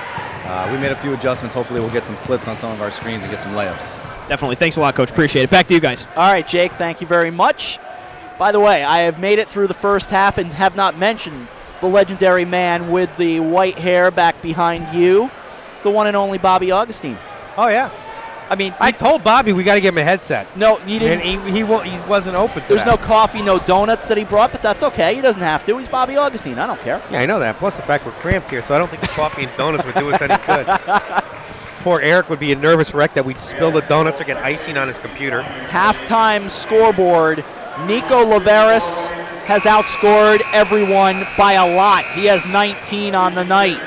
We made a few adjustments. Hopefully we'll get some slips on some of our screens and get some layups. Definitely. Thanks a lot, Coach. Appreciate it. Back to you guys. All right, Jake, thank you very much. By the way, I have made it through the first half and have not mentioned the legendary man with the white hair back behind you, the one and only Bobby Augustine. Oh, yeah. I mean, I told Bobby we got to get him a headset. No, you didn't. And he wasn't open to There's that. no coffee, no donuts that he brought, but that's okay. He doesn't have to. He's Bobby Augustine. I don't care. Yeah, I know that. Plus the fact we're cramped here, so I don't think the coffee and donuts would do us any good. Poor Eric would be a nervous wreck that we'd spill the donuts or get icing on his computer. Halftime scoreboard, Nico Laveris has outscored everyone by a lot. He has 19 on the night.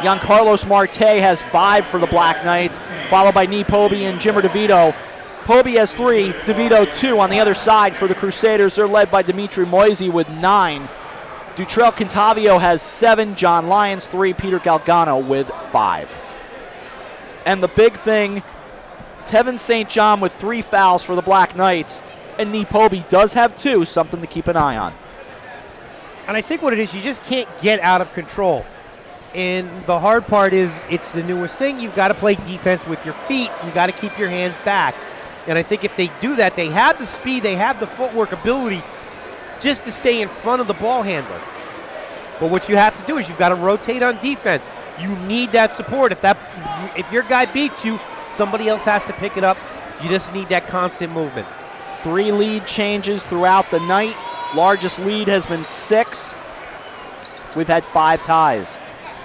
Giancarlos Marte has 5 for the Black Knights, followed by Nee Poby and Jimmer DeVito. Poby has 3, DeVito 2 on the other side for the Crusaders. They're led by Dimitri Moisey with 9. Dutrell Cantavio has 7, John Lyons 3, Peter Galgano with 5. And the big thing, Tevin St. John with 3 fouls for the Black Knights, and Nee Poby does have 2, something to keep an eye on. And I think what it is, you just can't get out of control. And the hard part is it's the newest thing. You've got to play defense with your feet. You got to keep your hands back. And I think if they do that, they have the speed, they have the footwork ability just to stay in front of the ball handler. But what you have to do is you've got to rotate on defense. You need that support. If your guy beats you, somebody else has to pick it up. You just need that constant movement. 3 lead changes throughout the night. Largest lead has been 6. We've had 5 ties.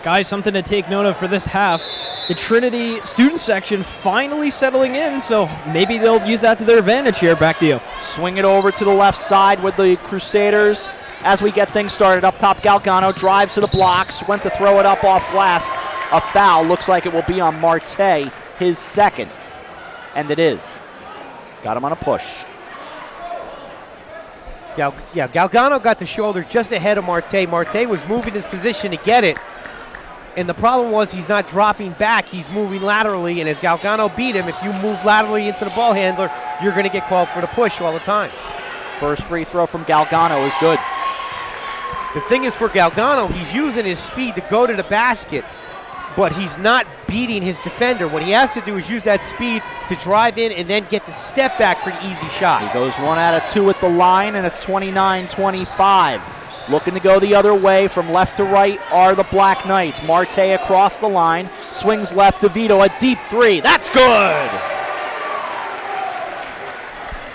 Guys, something to take note of for this half. The Trinity student section finally settling in, so maybe they'll use that to their advantage here. Back to you. Swing it over to the left side with the Crusaders. As we get things started up top, Galgano drives to the blocks, went to throw it up off glass. A foul, looks like it will be on Marte, his second. And it is. Got him on a push. Galgano got the shoulder just ahead of Marte. Marte was moving his position to get it. And the problem was he's not dropping back. He's moving laterally. And as Galgano beat him, if you move laterally into the ball handler, you're going to get called for the push all the time. First free throw from Galgano is good. The thing is for Galgano, he's using his speed to go to the basket, but he's not beating his defender. What he has to do is use that speed to drive in and then get the step back for the easy shot. He goes 1 out of 2 at the line, and it's 29-25. Looking to go the other way from left to right are the Black Knights. Marte across the line, swings left, DeVito, a deep 3. That's good!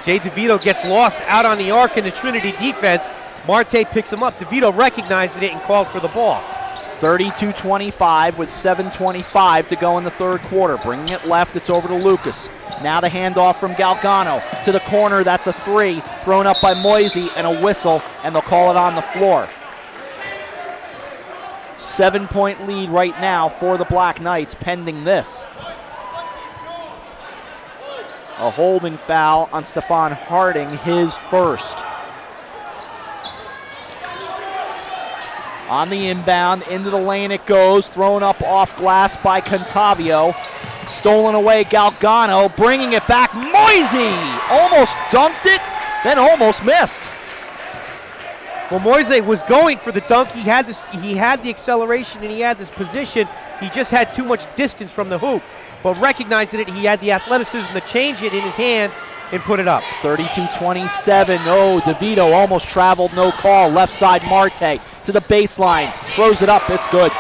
Jay DeVito gets lost out on the arc in the Trinity defense. Marte picks him up. DeVito recognized it and called for the ball. 32-25 with 7:25 to go in the third quarter. Bringing it left, it's over to Lucas. Now the handoff from Galgano to the corner. That's a 3 thrown up by Moisey and a whistle, and they'll call it on the floor. 7-point lead right now for the Black Knights pending this. A holding foul on Stephon Harding, his first. On the inbound, into the lane it goes, thrown up off glass by Contavio. Stolen away, Galgano, bringing it back, Moisey! Almost dunked it, then almost missed. Well, Moisey was going for the dunk. He had the acceleration and he had this position. He just had too much distance from the hoop. But recognizing it, he had the athleticism to change it in his hand and put it up. 32-27. Oh, DeVito almost traveled, no call. Left side, Marte to the baseline. Throws it up, it's good.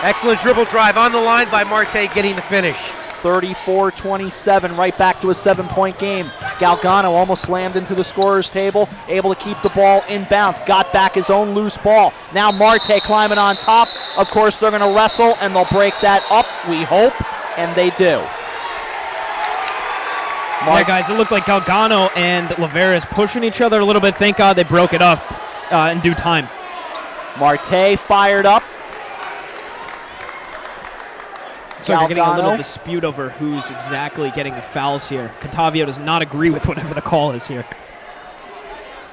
Excellent dribble drive on the line by Marte, getting the finish. 34-27, right back to a 7-point game. Galgano almost slammed into the scorer's table, able to keep the ball in bounds. Got back his own loose ball. Now Marte climbing on top. Of course, they're going to wrestle, and they'll break that up, we hope, and they do. Yeah, guys, it looked like Galgano and Laveris pushing each other a little bit. Thank God they broke it up in due time. Marte fired up. So you're getting a little dispute over who's exactly getting the fouls here. Contavio does not agree with whatever the call is here.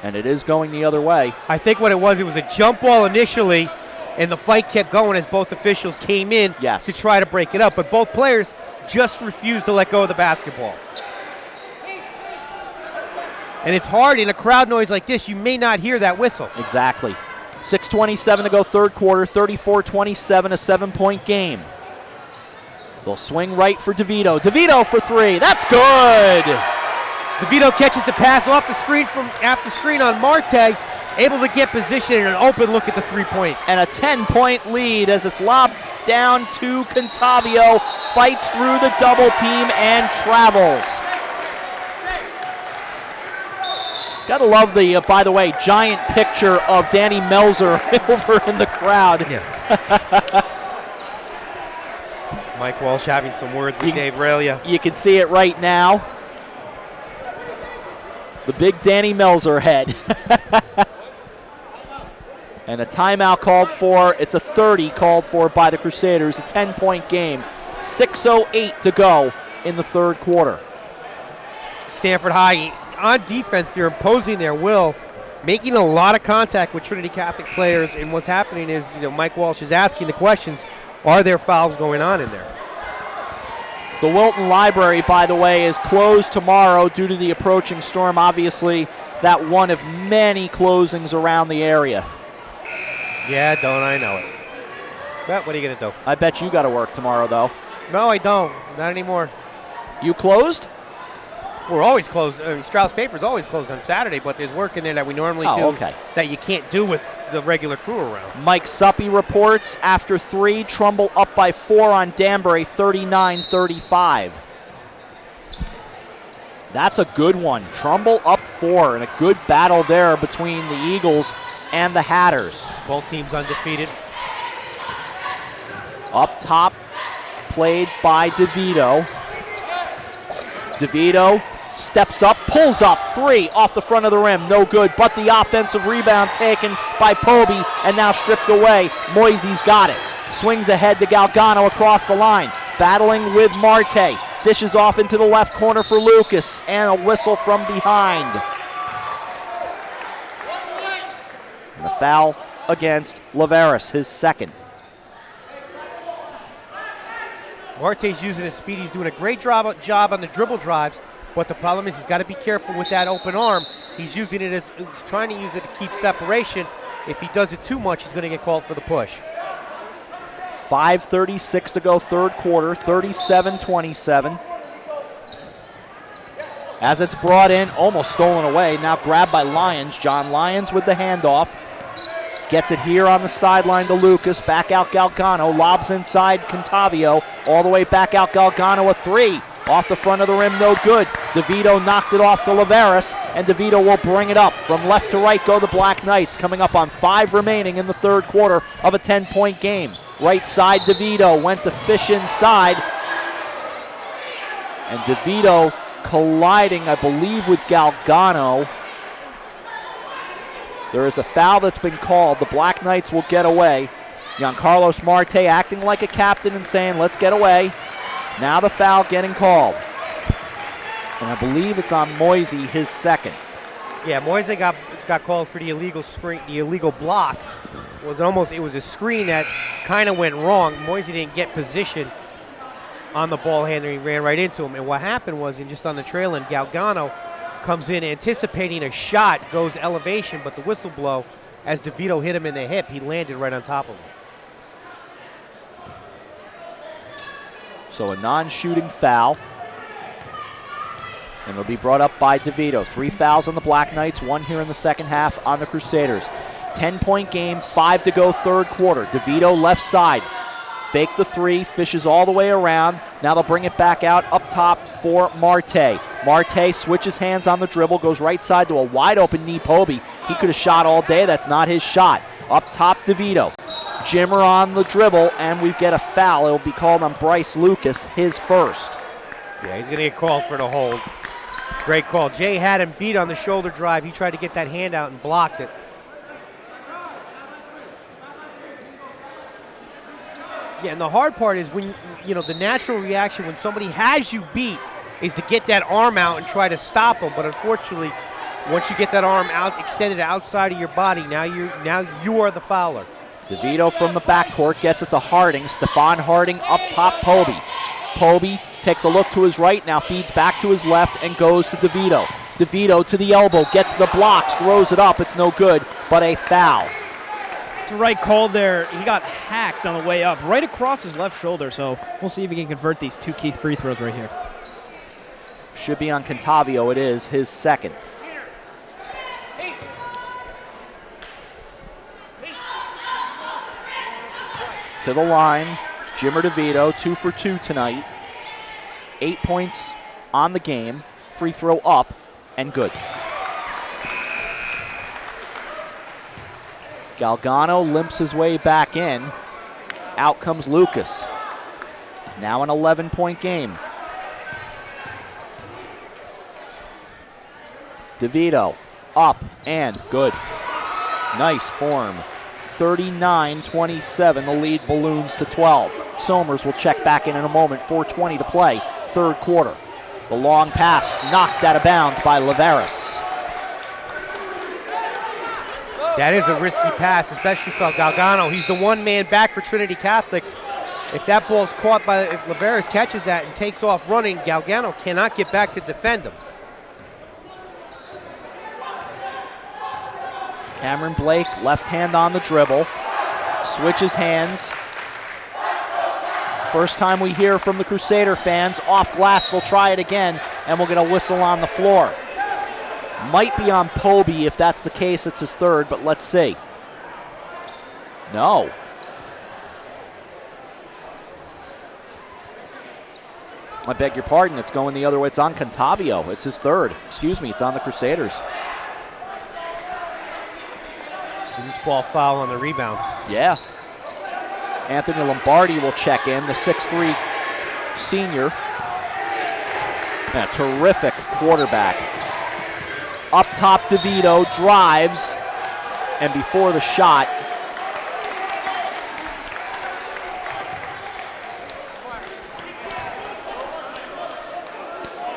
And it is going the other way. I think what it was a jump ball initially, and the fight kept going as both officials came in to try to break it up. But both players just refused to let go of the basketball. And it's hard in a crowd noise like this. You may not hear that whistle. Exactly. 6:27 to go third quarter, 34-27, a 7-point game. They'll swing right for DeVito. DeVito for three. That's good. DeVito catches the pass off the screen from after screen on Marte, able to get position and an open look at the three-point. And a 10-point lead as it's lobbed down to Contavio. Fights through the double team and travels. Gotta love the, by the way, giant picture of Danny Melzer over in the crowd. Yeah. Mike Walsh having some words with Dave Ralia. You can see it right now. The big Danny Melzer head. And a timeout called for. It's a 30 called for by the Crusaders. A 10-point game. 6:08 to go in the third quarter. Stamford High on defense, they're imposing their will, making a lot of contact with Trinity Catholic players. And what's happening is, Mike Walsh is asking the questions. Are there fouls going on in there? The Wilton Library, by the way, is closed tomorrow due to the approaching storm. Obviously, that one of many closings around the area. Yeah, don't I know it. But what are you going to do? I bet you got to work tomorrow, though. No, I don't. Not anymore. You closed? We're always closed. Strauss Paper's always closed on Saturday, but there's work in there that we normally do that you can't do with the regular crew around. Mike Suppy reports after 3, Trumbull up by 4 on Danbury, 39-35. That's a good one. Trumbull up 4, and a good battle there between the Eagles and the Hatters. Both teams undefeated. Up top, played by DeVito. DeVito steps up, pulls up, 3 off the front of the rim, no good, but the offensive rebound taken by Poby and now stripped away. Moisey's got it. Swings ahead to Galgano across the line, battling with Marte. Dishes off into the left corner for Lucas, and a whistle from behind. And the foul against Laveris, his second. Marte's using his speed. He's doing a great job on the dribble drives, but the problem is he's got to be careful with that open arm. He's using it he's trying to use it to keep separation. If he does it too much, he's going to get called for the push. 5:36 to go third quarter, 37-27. As it's brought in, almost stolen away, now grabbed by Lyons. John Lyons with the handoff. Gets it here on the sideline to Lucas. Back out Galgano. Lobs inside Contavio. All the way back out Galgano. A 3. Off the front of the rim, no good. DeVito knocked it off to Laveris, and DeVito will bring it up. From left to right go the Black Knights, coming up on 5 remaining in the third quarter of a 10-point game. Right side, DeVito went to fish inside. And DeVito colliding, I believe, with Galgano. There is a foul that's been called. The Black Knights will get away. Giancarlos Marte acting like a captain and saying, let's get away. Now the foul getting called. And I believe it's on Moisey, his second. Yeah, Moisey got called for the illegal screen, the illegal block. It was a screen that kind of went wrong. Moisey didn't get position on the ball handler. He ran right into him. And what happened was, just on the trail, and Galgano comes in anticipating a shot, goes elevation, but the whistle blow, as DeVito hit him in the hip, he landed right on top of him. So a non-shooting foul. And it'll be brought up by DeVito. 3 fouls on the Black Knights, 1 here in the second half on the Crusaders. 10-point game, 5 to go, third quarter. DeVito left side. Fake the 3, fishes all the way around. Now they'll bring it back out up top for Marte. Marte switches hands on the dribble, goes right side to a wide open Nipobi. He could have shot all day. That's not his shot. Up top, DeVito. Jimmer on the dribble, and we get a foul. It'll be called on Bryce Lucas, his first. Yeah, he's going to get called for the hold. Great call. Jay had him beat on the shoulder drive. He tried to get that hand out and blocked it. Yeah, and the hard part is when, the natural reaction when somebody has you beat is to get that arm out and try to stop them. But unfortunately, once you get that arm out, extended outside of your body, now you are the fouler. DeVito from the backcourt gets it to Harding. Stephon Harding up top, Poby. Poby takes a look to his right, now feeds back to his left and goes to DeVito. DeVito to the elbow, gets the blocks, throws it up. It's no good, but a foul. It's a right call there. He got hacked on the way up, right across his left shoulder, so we'll see if he can convert these 2 key free throws right here. Should be on Contavio. It is his second. To the line, Jimmer DeVito, 2 for 2 tonight. 8 points on the game. Free throw up and good. Galgano limps his way back in. Out comes Lucas. Now an 11-point game. DeVito up and good. Nice form. 39-27, the lead balloons to 12. Somers will check back in a moment. 4:20 to play, third quarter. The long pass knocked out of bounds by Laveris. That is a risky pass, especially for Galgano. He's the one man back for Trinity Catholic. If that ball's caught if Laveris catches that and takes off running, Galgano cannot get back to defend him. Cameron Blake, left hand on the dribble, switches hands. First time we hear from the Crusader fans. Off glass, they'll try it again, and we'll get a whistle on the floor. Might be on Poby. If that's the case, it's his third, but let's see. No. I beg your pardon, it's going the other way. It's on Contavio. It's his third. Excuse me, it's on the Crusaders. This ball foul on the rebound. Yeah. Anthony Lombardi will check in, the 6'3" senior. And a terrific quarterback. Up top, DeVito drives, and before the shot,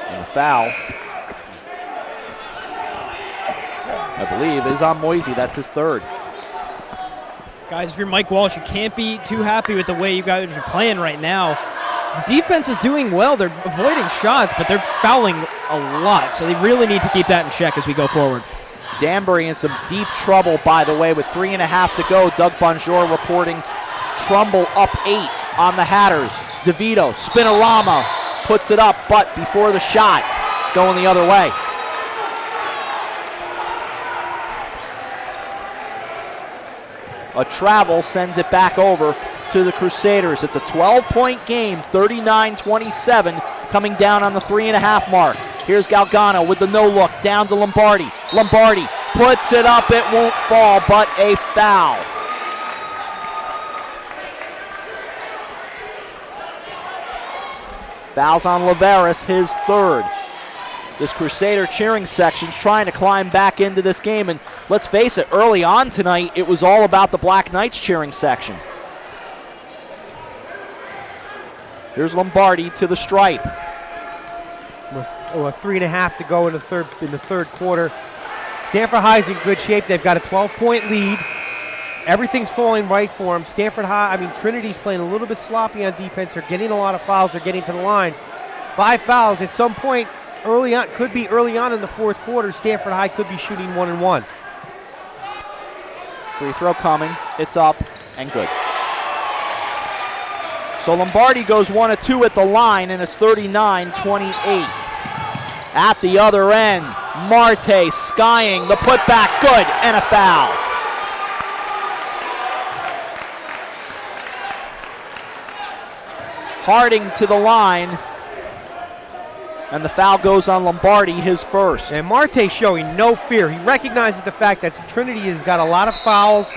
and the foul, I believe, is on Moisey. That's his third. Guys, if you're Mike Walsh, you can't be too happy with the way you guys are playing right now. The defense is doing well. They're avoiding shots, but they're fouling a lot, so they really need to keep that in check as we go forward. Danbury in some deep trouble, by the way, with 3.5 to go. Doug Bonjour reporting Trumbull up 8 on the Hatters. DeVito, spinorama, puts it up, but before the shot, it's going the other way. A travel sends it back over to the Crusaders. It's a 12-point game, 39-27, coming down on the 3.5 mark. Here's Galgano with the no-look, down to Lombardi. Lombardi puts it up, it won't fall, but a foul. Fouls on Laveris, his third. This Crusader cheering section's trying to climb back into this game, and let's face it, early on tonight, it was all about the Black Knights cheering section. Here's Lombardi to the stripe. 3.5 to go in the third quarter. Stamford High's in good shape. They've got a 12-point lead. Everything's falling right for them. Trinity's playing a little bit sloppy on defense. They're getting a lot of fouls. They're getting to the line. 5 fouls at some point early on, could be early on in the fourth quarter. Stamford High could be shooting 1-1. Free throw coming. It's up and good. So Lombardi goes 1 of 2 at the line, and it's 39-28. At the other end, Marte skying the putback, good, and a foul. Harding to the line, and the foul goes on Lombardi, his first. And Marte showing no fear. He recognizes the fact that Trinity has got a lot of fouls.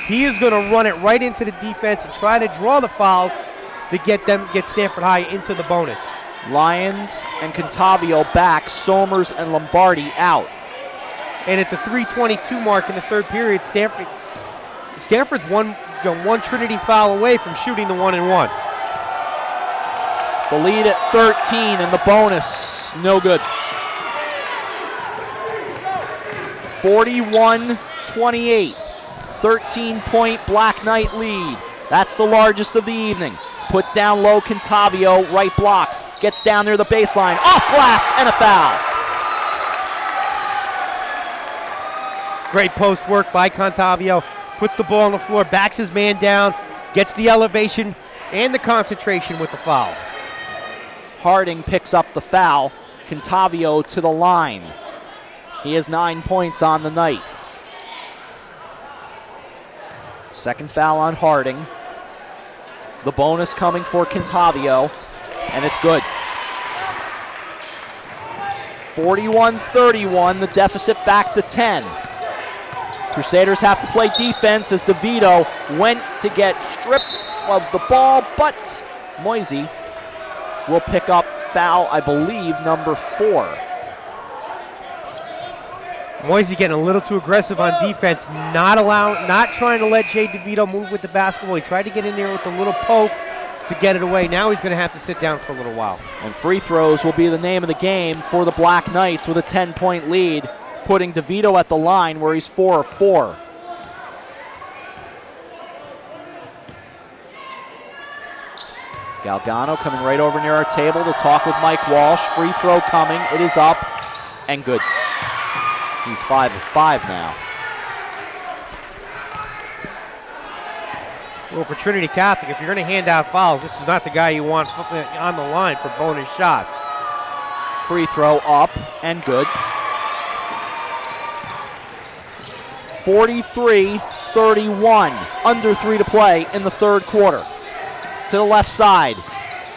He is going to run it right into the defense and try to draw the fouls to get Stamford High into the bonus. Lyons and Contavio back, Somers and Lombardi out. And at the 3:22 mark in the third period, Stanford's one Trinity foul away from shooting the 1-1. The lead at 13 and the bonus, no good. 41-28, 13-point Black Knight lead. That's the largest of the evening. Put down low, Contavio, right blocks, gets down near the baseline, off glass, and a foul. Great post work by Contavio, puts the ball on the floor, backs his man down, gets the elevation and the concentration with the foul. Harding picks up the foul, Contavio to the line. He has 9 points on the night. Second foul on Harding. The bonus coming for Contavio, and it's good. 41-31, the deficit back to 10. Crusaders have to play defense as DeVito went to get stripped of the ball, but Moisey will pick up foul, I believe, number 4. Moisey getting a little too aggressive on defense, not trying to let Jay DeVito move with the basketball. He tried to get in there with a little poke to get it away. Now he's going to have to sit down for a little while. And free throws will be the name of the game for the Black Knights with a 10-point lead, putting DeVito at the line where he's 4 of 4. Galgano coming right over near our table to talk with Mike Walsh. Free throw coming. It is up and good. He's 5 of 5 now. Well, for Trinity Catholic, if you're going to hand out fouls, this is not the guy you want on the line for bonus shots. Free throw up and good. 43-31, under 3 to play in the third quarter. To the left side,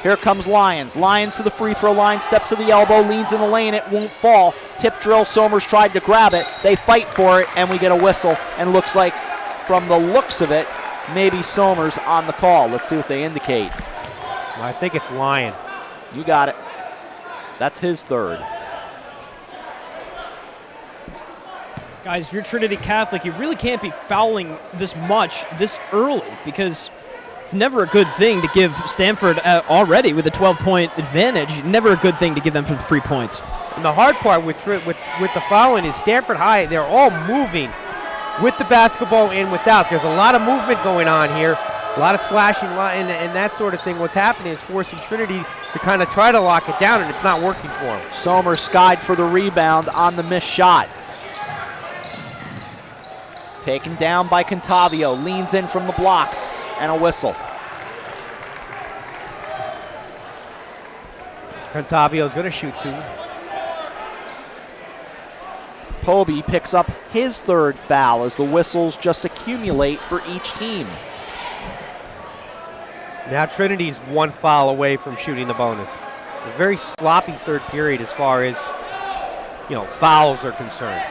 here comes Lyons. Lyons to the free throw line, steps to the elbow, leans in the lane, it won't fall. Tip drill, Somers tried to grab it. They fight for it, and we get a whistle. And looks like, from the looks of it, maybe Somers on the call. Let's see what they indicate. Well, I think it's Lyon. You got it. That's his third. Guys, if you're Trinity Catholic, you really can't be fouling this much this early, because it's never a good thing to give Stanford already with a 12-point advantage. Never a good thing to give them some free points. And the hard part with the fouling is Stanford High, they're all moving with the basketball and without. There's a lot of movement going on here, a lot of slashing and that sort of thing. What's happening is forcing Trinity to kind of try to lock it down, and it's not working for them. Somers skied for the rebound on the missed shot. Taken down by Contavio, leans in from the blocks, and a whistle. Contavio's going to shoot 2. Pobie picks up his third foul as the whistles just accumulate for each team. Now Trinity's 1 foul away from shooting the bonus. A very sloppy third period as far as, fouls are concerned.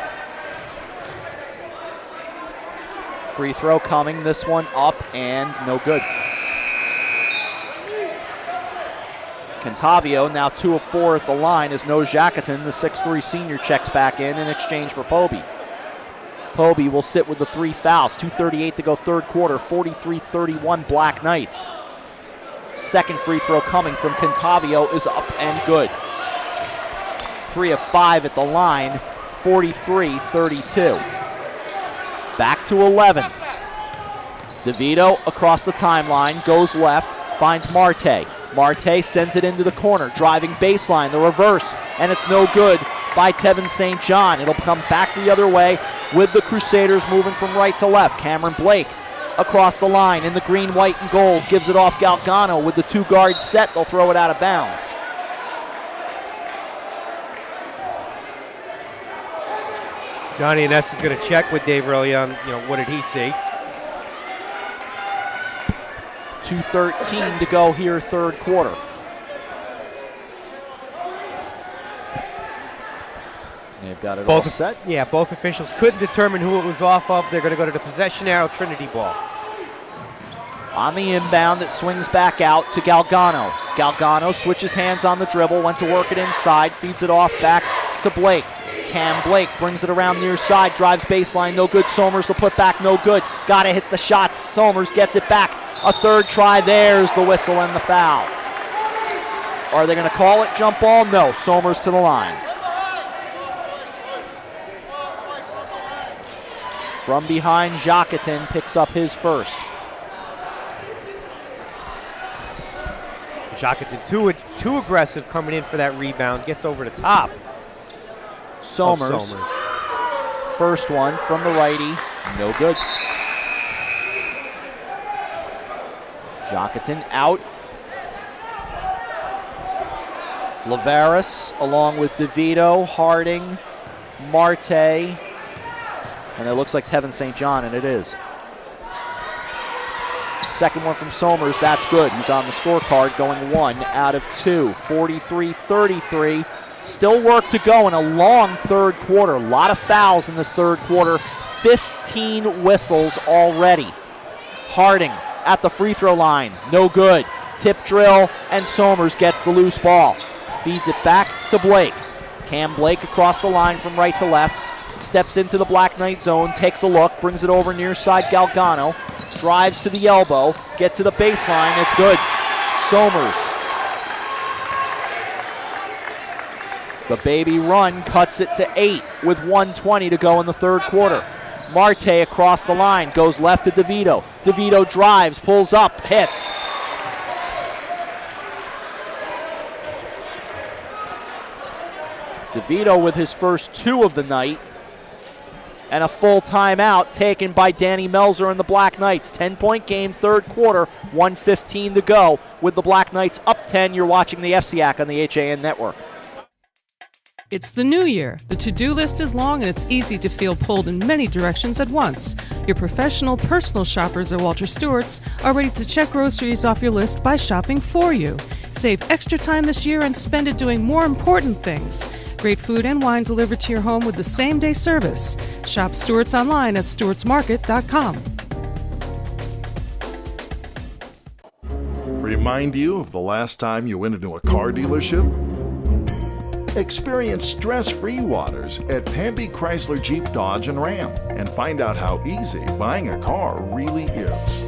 Free throw coming, this one up and no good. Contavio now 2 of 4 at the line as No Jacquetin, the 6'3 senior, checks back in exchange for Pobie. Pobie will sit with the 3 fouls, 2:38 to go third quarter, 43-31 Black Knights. Second free throw coming from Contavio is up and good. 3 of 5 at the line, 43-32. Back to 11. DeVito across the timeline, goes left, finds Marte. Marte sends it into the corner, driving baseline, the reverse, and it's no good by Tevin St. John. It'll come back the other way with the Crusaders moving from right to left. Cameron Blake across the line in the green, white, and gold, gives it off Galgano with the 2 guards set. They'll throw it out of bounds. Johnny Innes is going to check with Dave Early on, what did he see? 2:13 to go here, third quarter. They've got it all set. Yeah, both officials couldn't determine who it was off of. They're going to go to the possession arrow, Trinity ball. On the inbound, it swings back out to Galgano. Galgano switches hands on the dribble, went to work it inside, feeds it off back to Blake. Cam Blake brings it around near side, drives baseline, no good. Somers, the put back, no good. Got to hit the shots. Somers gets it back. A third try, there's the whistle and the foul. Are they going to call it jump ball? No, Somers to the line. From behind, Jacatin picks up his first. Jacatin too aggressive coming in for that rebound, gets over the top. Somers. First one from the righty, no good. Jacatin out. Lavaris along with DeVito, Harding, Marte, and it looks like Tevin St. John, and it is. Second one from Somers, that's good. He's on the scorecard going 1 out of 2, 43-33. Still work to go in a long third quarter. A lot of fouls in this third quarter. 15 whistles already. Harding at the free throw line, no good. Tip drill, and Somers gets the loose ball. Feeds it back to Blake. Cam Blake across the line from right to left. Steps into the Black Knight zone, takes a look, brings it over near side Galgano. Drives to the elbow, get to the baseline, it's good. Somers. The baby run cuts it to 8 with 1:20 to go in the third quarter. Marte across the line, goes left to DeVito. DeVito drives, pulls up, hits. DeVito with his first 2 of the night. And a full timeout taken by Danny Melzer and the Black Knights. 10-point game, third quarter, 1:15 to go. With the Black Knights up 10, you're watching the FCIAC on the HAN network. It's the new year. The to-do list is long and it's easy to feel pulled in many directions at once. Your professional personal shoppers at Walter Stewart's are ready to check groceries off your list by shopping for you. Save extra time this year and spend it doing more important things. Great food and wine delivered to your home with the same-day service. Shop Stewart's online at stewartsmarket.com. Remind you of the last time you went into a car dealership? Experience stress-free waters at Pamby Chrysler Jeep Dodge and Ram and find out how easy buying a car really is.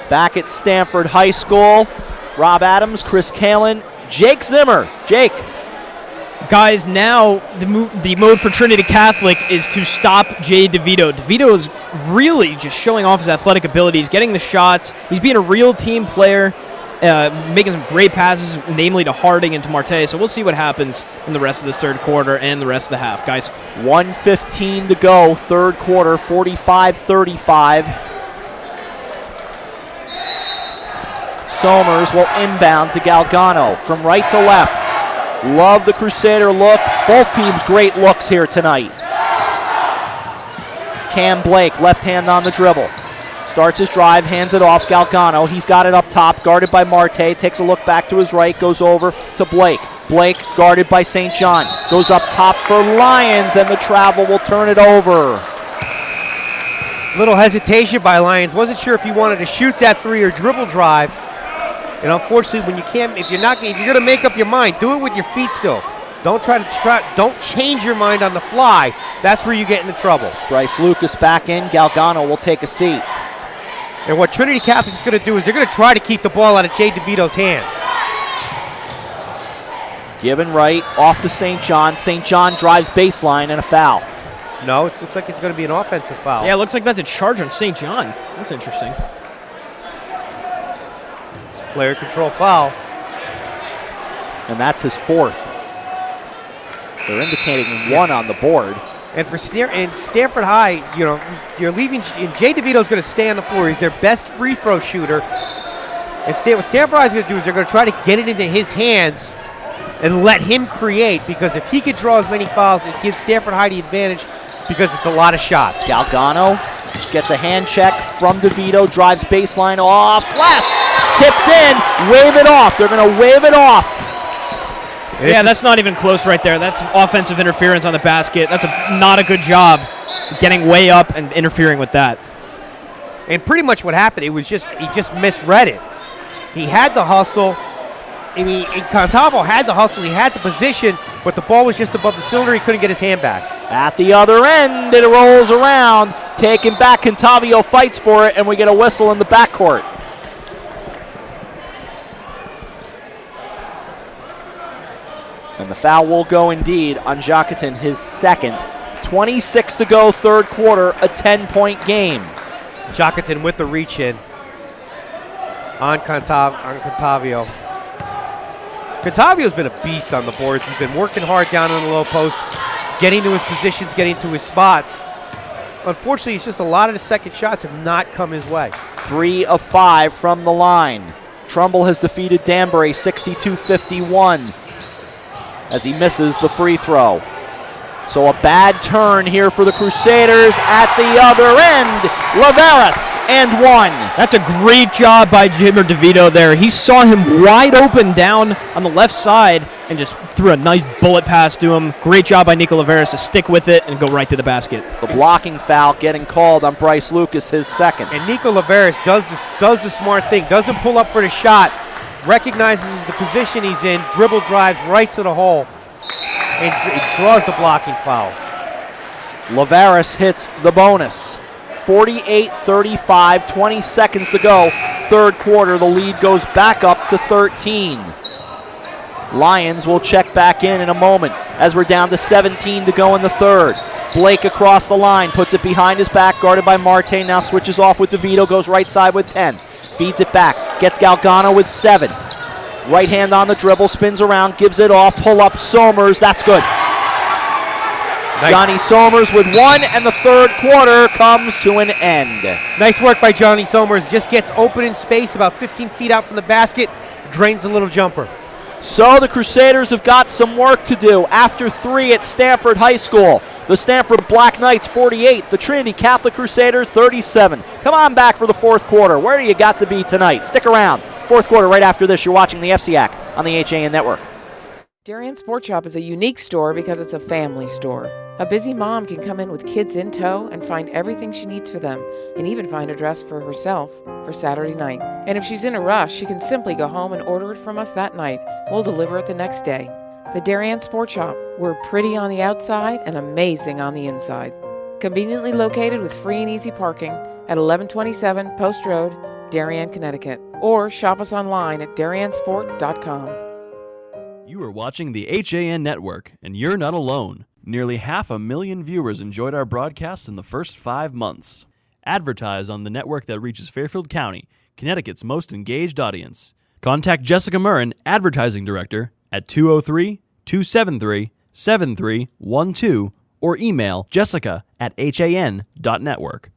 Back at Stamford High School, Rob Adams, Chris Kalin, Jake Zimmer. Jake. Guys, now the mode for Trinity Catholic is to stop Jay DeVito. DeVito is really just showing off his athletic abilities, getting the shots. He's being a real team player, making some great passes, namely to Harding and to Marte. So we'll see what happens in the rest of this third quarter and the rest of the half, guys. 1:15 to go, third quarter, 45-35. Somers will inbound to Galgano from right to left. Love the Crusader look. Both teams great looks here tonight. Cam Blake, left hand on the dribble. Starts his drive, hands it off Galgano. He's got it up top, guarded by Marte. Takes a look back to his right, goes over to Blake. Blake guarded by St. John. Goes up top for Lyons, and the travel will turn it over. Little hesitation by Lyons. Wasn't sure if he wanted to shoot that 3 or dribble drive. And unfortunately, when you can't, if you're going to make up your mind, do it with your feet still. Don't don't change your mind on the fly. That's where you get into trouble. Bryce Lucas back in. Galgano will take a seat. And what Trinity Catholic's going to do is they're going to try to keep the ball out of Jay DeVito's hands. Given right, off to St. John. St. John drives baseline and a foul. No, it looks like it's going to be an offensive foul. Yeah, it looks like that's a charge on St. John. That's interesting. It's a player control foul. And that's his fourth. They're indicating one on the board. And for Stamford High, you're leaving, and Jay DeVito's going to stay on the floor. He's their best free throw shooter. And what Stamford High is going to do is they're going to try to get it into his hands and let him create, because if he could draw as many fouls, it gives Stamford High the advantage because it's a lot of shots. Galgano gets a hand check from DeVito, drives baseline off glass, tipped in, wave it off. They're going to wave it off. Yeah, that's not even close right there. That's offensive interference on the basket. That's not a good job getting way up and interfering with that. And pretty much what happened, he just misread it. He had the hustle. I mean, Contavo had the hustle. He had the position, but the ball was just above the cylinder. He couldn't get his hand back. At the other end, it rolls around. Taken back, Contavio fights for it, and we get a whistle in the backcourt. And the foul will go indeed on Jacatin, his second. 26 to go, third quarter, a 10-point game. Jacatin with the reach in on Contavio. Contavio's been a beast on the boards. He's been working hard down in the low post, getting to his positions, getting to his spots. Unfortunately, it's just a lot of the second shots have not come his way. 3 of 5 from the line. Trumbull has defeated Danbury 62-51 as he misses the free throw. So a bad turn here for the Crusaders at the other end. Laveras and one. That's a great job by Jimmer DeVito there. He saw him wide open down on the left side and just threw a nice bullet pass to him. Great job by Nico Laveras to stick with it and go right to the basket. The blocking foul getting called on Bryce Lucas, his second. And Nico Laveras does the smart thing, doesn't pull up for the shot, recognizes the position he's in, dribble drives right to the hole, and draws the blocking foul. Laveras hits the bonus. 48-35, 20 seconds to go. Third quarter, the lead goes back up to 13. Lions will check back in a moment as we're down to 17 to go in the third. Blake across the line, puts it behind his back, guarded by Marte, now switches off with DeVito, goes right side with 10. Feeds it back, gets Galgano with 7. Right hand on the dribble, spins around, gives it off, pull up Somers, that's good. Nice. Johnny Somers with 1, and the third quarter comes to an end. Nice work by Johnny Somers, just gets open in space about 15 feet out from the basket, drains a little jumper. So the Crusaders have got some work to do. After 3 at Stamford High School, the Stamford Black Knights 48, the Trinity Catholic Crusaders 37. Come on back for the fourth quarter. Where do you got to be tonight? Stick around. Fourth quarter right after this. You're watching the FCIAC on the HAN Network. Darien Sport Shop is a unique store because it's a family store. A busy mom can come in with kids in tow and find everything she needs for them, and even find a dress for herself for Saturday night. And if she's in a rush, she can simply go home and order it from us that night. We'll deliver it the next day. The Darien Sport Shop. We're pretty on the outside and amazing on the inside. Conveniently located with free and easy parking at 1127 Post Road, Darien, Connecticut. Or shop us online at dariensport.com. You are watching the HAN Network, and you're not alone. Nearly 500,000 viewers enjoyed our broadcast in the first 5 months. Advertise on the network that reaches Fairfield County, Connecticut's most engaged audience. Contact Jessica Murrin, Advertising Director, at 203-273-7312 or email jessica@han.network.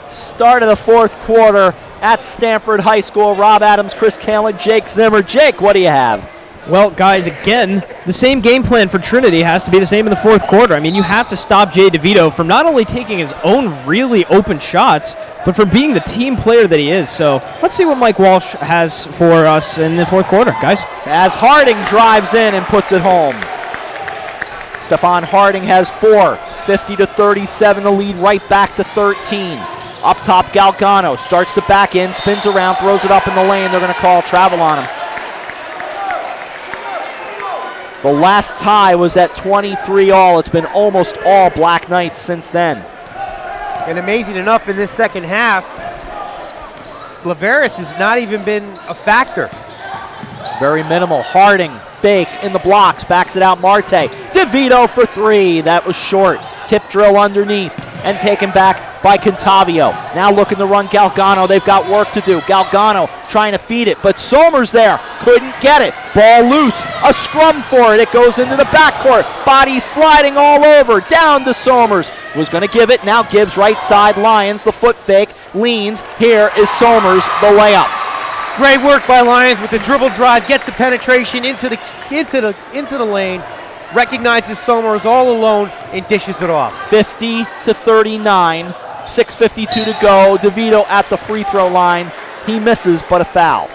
Start of the fourth quarter at Stamford High School. Rob Adams, Chris Canley, Jake Zimmer. Jake, what do you have? Well, guys, again, the same game plan for Trinity has to be the same in the fourth quarter. I mean, you have to stop Jay DeVito from not only taking his own really open shots, but from being the team player that he is. So let's see what Mike Walsh has for us in the fourth quarter, guys. As Harding drives in and puts it home. Stephon Harding has 4, 50-37, the lead right back to 13. Up top, Galgano starts to back in, spins around, throws it up in the lane. They're going to call travel on him. The last tie was at 23-all. It's been almost all Black Knights since then. And amazing enough, in this second half, Laveras has not even been a factor. Very minimal. Harding fake in the blocks, backs it out Marte. DeVito for three. That was short. Tip drill underneath and taken back by Contavio. Now looking to run Galgano. They've got work to do. Galgano trying to feed it, but Somers there. Couldn't get it. Ball loose. A scrum for it. It goes into the backcourt. Body sliding all over. Down to Somers. Was going to give it. Now gives right side Lyons. The foot fake. Leans. Here is Somers. The layup. Great work by Lyons with the dribble drive. Gets the penetration into the lane. Recognizes Somers all alone and dishes it off. 50-39, 6:52 to go. DeVito at the free throw line. He misses, but a foul.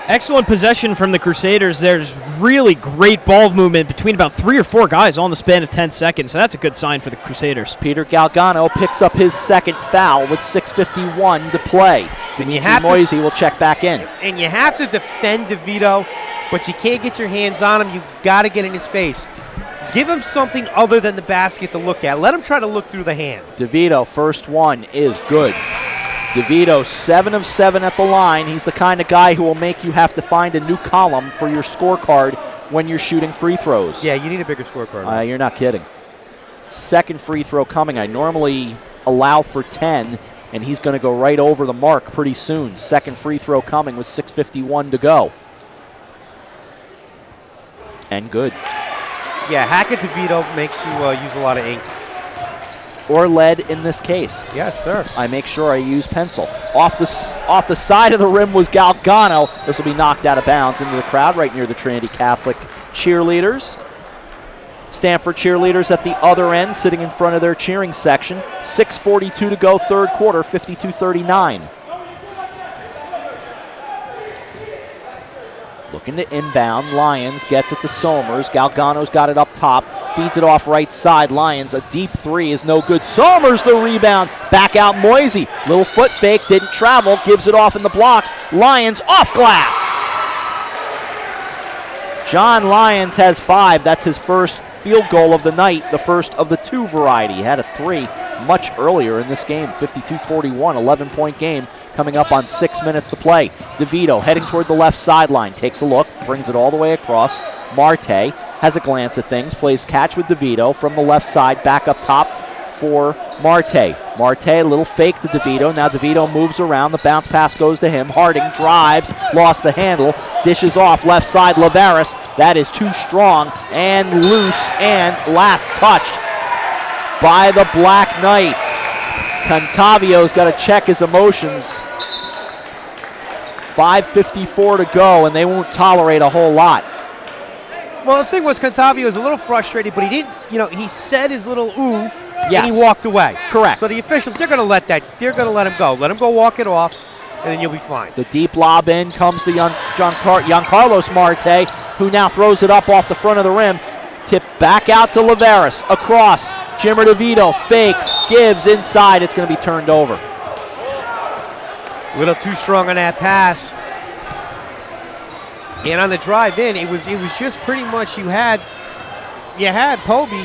Excellent possession from the Crusaders. There's really great ball movement between about 3 or 4 guys all in the span of 10 seconds, so that's a good sign for the Crusaders. Peter Galgano picks up his second foul with 6:51 to play. Moise will check back in. And you have to defend DeVito, but you can't get your hands on him. You've got to get in his face. Give him something other than the basket to look at. Let him try to look through the hand. DeVito, first one is good. DeVito, 7 of 7 at the line. He's the kind of guy who will make you have to find a new column for your scorecard when you're shooting free throws. Yeah, you need a bigger scorecard. You're not kidding. Second free throw coming. I normally allow for 10, and he's going to go right over the mark pretty soon. Second free throw coming with 6:51 to go. And good. Yeah, Hackett DeVito makes you use a lot of ink. Or lead in this case. Yes, sir. I make sure I use pencil. Off the side of the rim was Galgano. This will be knocked out of bounds into the crowd right near the Trinity Catholic cheerleaders. Stamford cheerleaders at the other end sitting in front of their cheering section. 6:42 to go, third quarter, 52-39. Looking to inbound. Lyons gets it to Somers. Galgano's got it up top. Feeds it off right side. Lyons, a deep three is no good. Somers the rebound. Back out Moise. Little foot fake, didn't travel. Gives it off in the blocks. Lyons off glass. John Lyons has 5. That's his first field goal of the night. The first of the 2 variety. He had a 3 much earlier in this game. 52-41, 11-point game. Coming up on 6 minutes to play. DeVito heading toward the left sideline. Takes a look, brings it all the way across. Marte has a glance at things, plays catch with DeVito from the left side, back up top for Marte. Marte, a little fake to DeVito. Now DeVito moves around. The bounce pass goes to him. Harding drives, lost the handle, dishes off left side. Lavaris, that is too strong and loose, and last touched by the Black Knights. Contavio's got to check his emotions. 5:54 to go, and they won't tolerate a whole lot. Well, the thing was, Contavio was a little frustrated, but he didn't, he said his little ooh, yes, and he walked away. Correct. So the officials, they're going to let him go. Let him go walk it off, and then you'll be fine. The deep lob in comes to Giancarlos Marte, who now throws it up off the front of the rim. Tip back out to Lavaris, across. Jimmer DeVito fakes, gives inside. It's going to be turned over. A little too strong on that pass. And on the drive in, it was just pretty much you had Poby,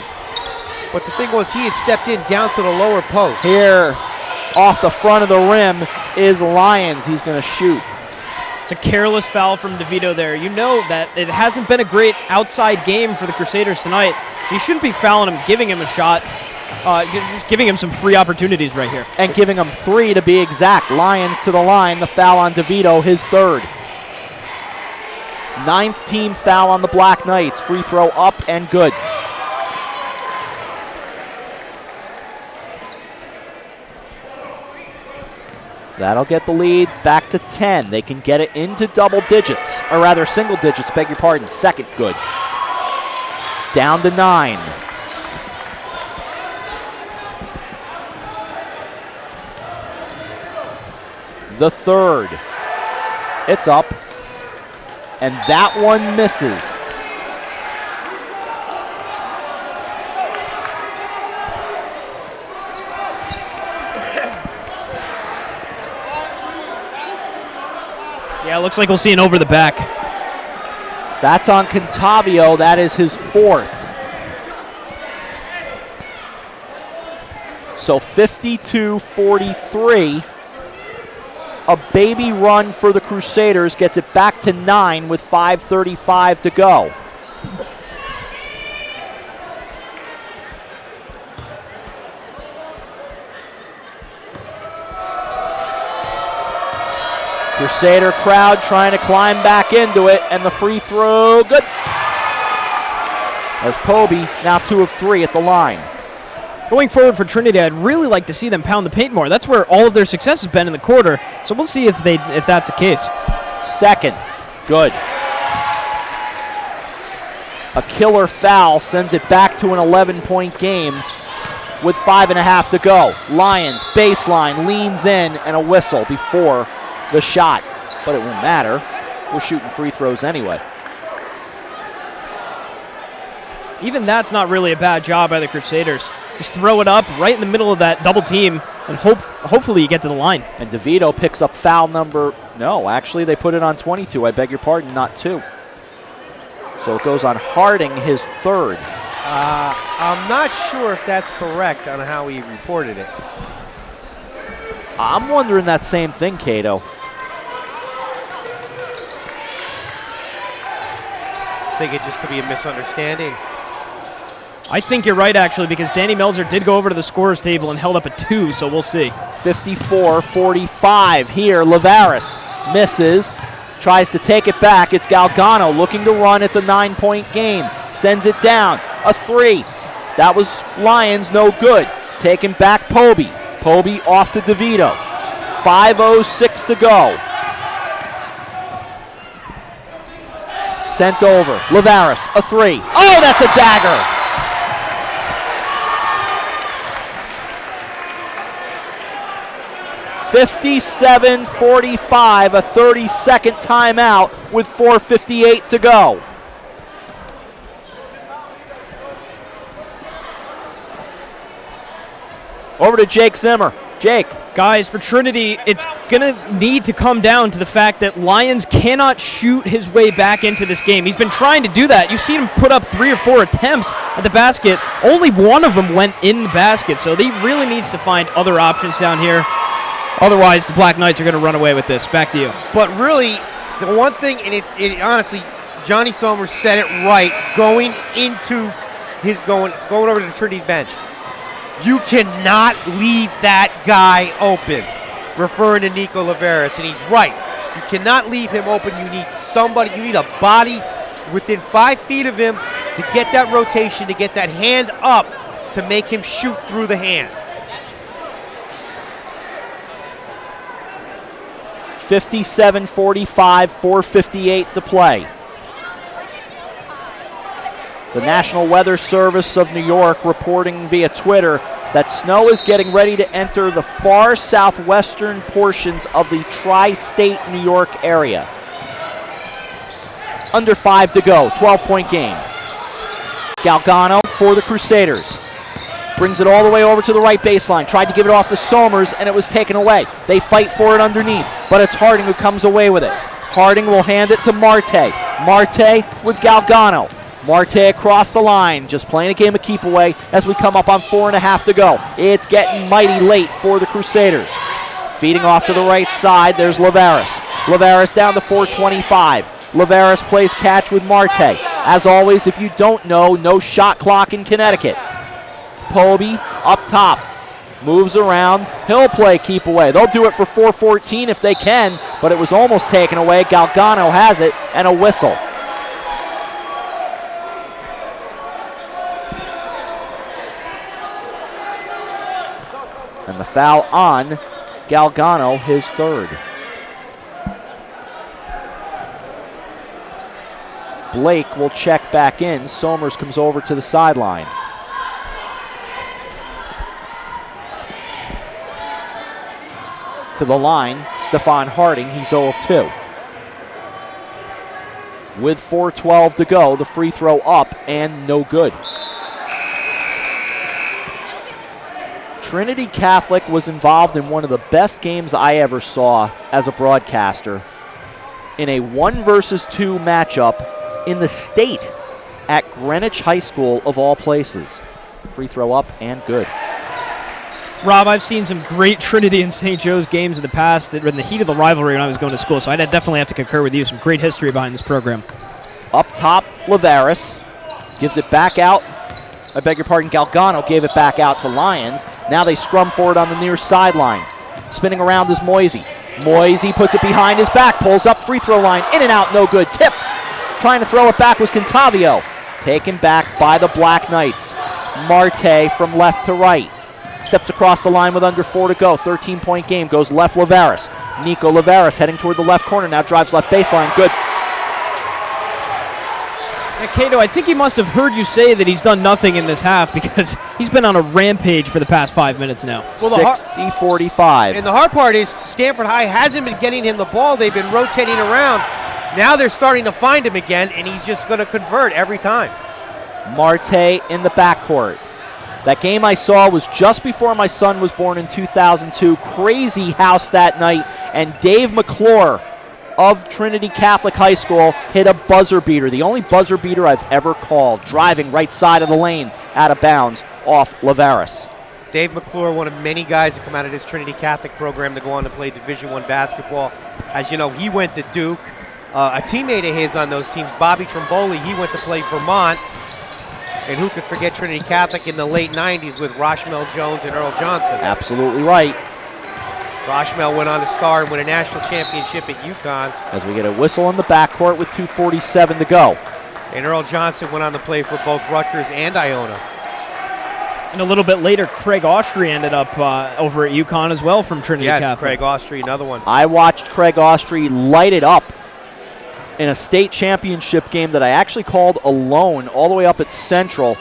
but the thing was he had stepped in down to the lower post. Here, off the front of the rim is Lyons. He's going to shoot. It's a careless foul from DeVito there. You know that it hasn't been a great outside game for the Crusaders tonight, so you shouldn't be fouling him, giving him a shot. Just giving him some free opportunities right here. And giving him 3 to be exact. Lyons to the line, the foul on DeVito, his 3rd. 9th team foul on the Black Knights. Free throw up and good. That'll get the lead back to 10. They can get it into double digits, or rather single digits, beg your pardon. Second good. Down to 9. The 3rd. It's up. And that one misses. Yeah, it looks like we'll see an over the back. That's on Contavio. That is his 4th. So 52-43. A baby run for the Crusaders gets it back to 9 with 5:35 to go. Crusader crowd trying to climb back into it, and the free throw, good. As Pobey now 2 of 3 at the line. Going forward for Trinity, I'd really like to see them pound the paint more. That's where all of their success has been in the quarter, so we'll see if that's the case. Second, good. A killer foul sends it back to an 11-point game with 5.5 to go. Lions, baseline, leans in, and a whistle before the shot, but it won't matter. We're shooting free throws anyway. Even that's not really a bad job by the Crusaders. Just throw it up right in the middle of that double team and hopefully you get to the line. And DeVito picks up foul number, no, actually they put it on 22, I beg your pardon, not 2. So it goes on Harding, his 3rd. I'm not sure if that's correct on how he reported it. I'm wondering that same thing, Cato. I think it just could be a misunderstanding. I think you're right, actually, because Danny Melzer did go over to the scorer's table and held up a 2, so we'll see. 54-45 here. Lavaris misses, tries to take it back. It's Galgano looking to run. It's a 9-point game. Sends it down. A 3. That was Lions, no good. Taken back Pobey. Pobey off to DeVito. 5:06 to go. Sent over. Lavaris, a 3. Oh, that's a dagger. (57-45), a 30-second timeout with 4:58 to go. Over to Jake Zimmer. Jake. Guys, for Trinity, it's going to need to come down to the fact that Lyons cannot shoot his way back into this game. He's been trying to do that. You've seen him put up 3 or 4 attempts at the basket. Only one of them went in the basket, so he really needs to find other options down here. Otherwise, the Black Knights are going to run away with this. Back to you. But really, the one thing, and it honestly, Johnny Somers said it right, going over to the Trinity bench. You cannot leave that guy open, referring to Nico Lavaris, and he's right. You cannot leave him open. You need somebody, you need a body within 5 feet of him to get that rotation, to get that hand up, to make him shoot through the hand. 57-45, 4:58 to play. The National Weather Service of New York reporting via Twitter that snow is getting ready to enter the far southwestern portions of the tri-state New York area. Under 5 to go, 12-point game. Galgano for the Crusaders. Brings it all the way over to the right baseline. Tried to give it off to Somers, and it was taken away. They fight for it underneath, but it's Harding who comes away with it. Harding will hand it to Marte. Marte with Galgano. Marte across the line, just playing a game of keep away as we come up on 4.5 to go. It's getting mighty late for the Crusaders. Feeding off to the right side, there's Lavaris. Lavaris down to 4:25. Lavaris plays catch with Marte. As always, if you don't know, no shot clock in Connecticut. Pobey up top, moves around. He'll play keep away. They'll do it for 4:14 if they can, but it was almost taken away. Galgano has it, and a whistle. And the foul on Galgano, his 3rd. Blake will check back in. Somers comes over to the sideline. To the line, Stephon Harding, he's 0 of 2. With 4:12 to go, the free throw up and no good. Trinity Catholic was involved in one of the best games I ever saw as a broadcaster in a 1-versus-2 matchup in the state at Greenwich High School of all places. Free throw up and good. Rob, I've seen some great Trinity and St. Joe's games in the past in the heat of the rivalry when I was going to school, so I'd definitely have to concur with you. Some great history behind this program. Up top, Lavaris gives it back out. I beg your pardon, Galgano gave it back out to Lyons. Now they scrum forward on the near sideline. Spinning around is Moisey. Moisey puts it behind his back, pulls up free throw line, in and out, no good. Tip. Trying to throw it back was Contavio. Taken back by the Black Knights. Marte from left to right. Steps across the line with under 4 to go. 13-point game. Goes left Lavaris. Nico Lavaris heading toward the left corner. Now drives left baseline. Good. And Cato, I think he must have heard you say that he's done nothing in this half because he's been on a rampage for the past 5 minutes now. Well, 60-45. And the hard part is Stamford High hasn't been getting him the ball. They've been rotating around. Now they're starting to find him again, and he's just going to convert every time. Marte in the backcourt. That game I saw was just before my son was born in 2002. Crazy house that night. And Dave McClure of Trinity Catholic High School hit a buzzer beater. The only buzzer beater I've ever called. Driving right side of the lane, out of bounds, off Lavaris. Dave McClure, one of many guys to come out of this Trinity Catholic program to go on to play Division I basketball. As you know, he went to Duke. A teammate of his on those teams, Bobby Tromboli, he went to play Vermont. And who could forget Trinity Catholic in the late 90s with Roshmel Jones and Earl Johnson? Absolutely right. Roshmel went on to star and win a national championship at UConn. As we get a whistle in the backcourt with 2:47 to go. And Earl Johnson went on to play for both Rutgers and Iona. And a little bit later, Craig Austrie ended up over at UConn as well from Trinity Catholic. Yes, Craig Austrie, another one. I watched Craig Austrie light it up in a state championship game that I actually called alone all the way up at Central.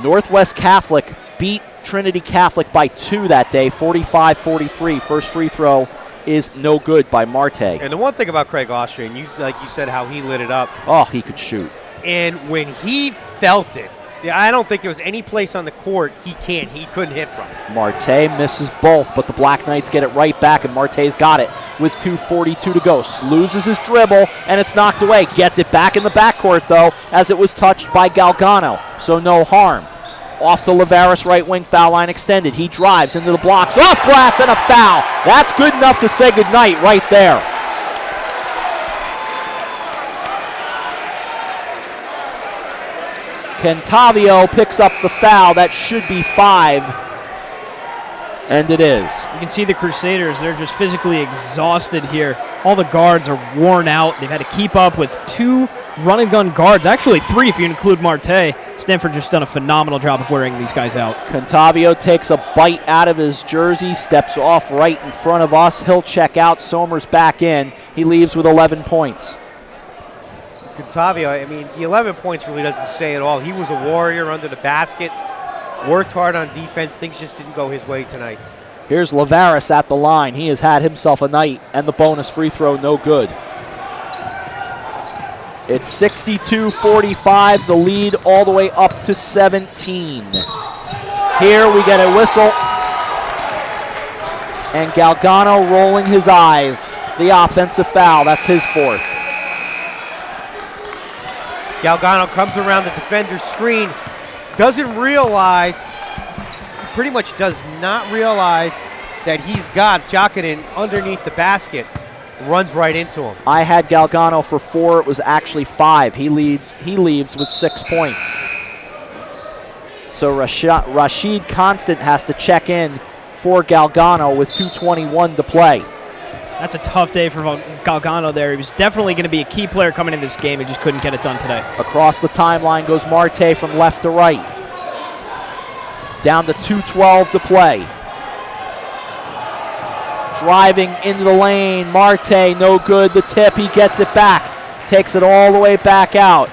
Northwest Catholic beat Trinity Catholic by 2 that day, 45-43. First free throw is no good by Marte. And the one thing about Craig Austrie, and like you said, how he lit it up. Oh, he could shoot. And when he felt it, I don't think there was any place on the court he couldn't hit from. Marte misses both, but the Black Knights get it right back, and Marte's got it with 2:42 to go. Loses his dribble, and it's knocked away. Gets it back in the backcourt, though, as it was touched by Galgano, so no harm. Off to Lavaris, right wing, foul line extended. He drives into the blocks, off glass, and a foul. That's good enough to say goodnight right there. Contavio picks up the foul. That should be 5. And it is. You can see the Crusaders, they're just physically exhausted here. All the guards are worn out. They've had to keep up with 2 run-and-gun guards. Actually 3 if you include Marte. Stanford just done a phenomenal job of wearing these guys out. Contavio takes a bite out of his jersey, steps off right in front of us. He'll check out. Somers back in. He leaves with 11 points. Contavio, I mean, the 11 points really doesn't say it all. He was a warrior under the basket, worked hard on defense. Things just didn't go his way tonight. Here's Lavaris at the line. He has had himself a night, and the bonus free throw no good. It's 62-45, the lead all the way up to 17. Here we get a whistle, and Galgano rolling his eyes. The offensive foul, that's his 4th. Galgano comes around the defender's screen, doesn't realize, pretty much does not realize that he's got Jokinen underneath the basket, runs right into him. I had Galgano for 4, it was actually 5. He leaves with 6 points. So Rashid Constant has to check in for Galgano with 2:21 to play. That's a tough day for Galgano there. He was definitely going to be a key player coming in this game. He just couldn't get it done today. Across the timeline goes Marte from left to right. Down to 2:12 to play. Driving into the lane. Marte, no good. The tip, he gets it back. Takes it all the way back out.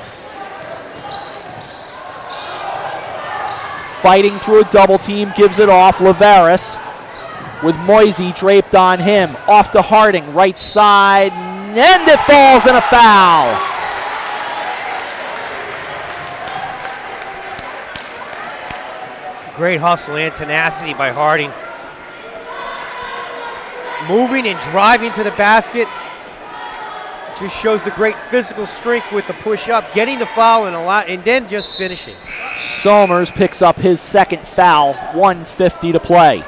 Fighting through a double team, gives it off. Lavaris with Moisey draped on him. Off to Harding, right side, and it falls in a foul. Great hustle and tenacity by Harding. Moving and driving to the basket. Just shows the great physical strength with the push-up, getting the foul and then just finishing. Somers picks up his 2nd foul, 1:50 to play.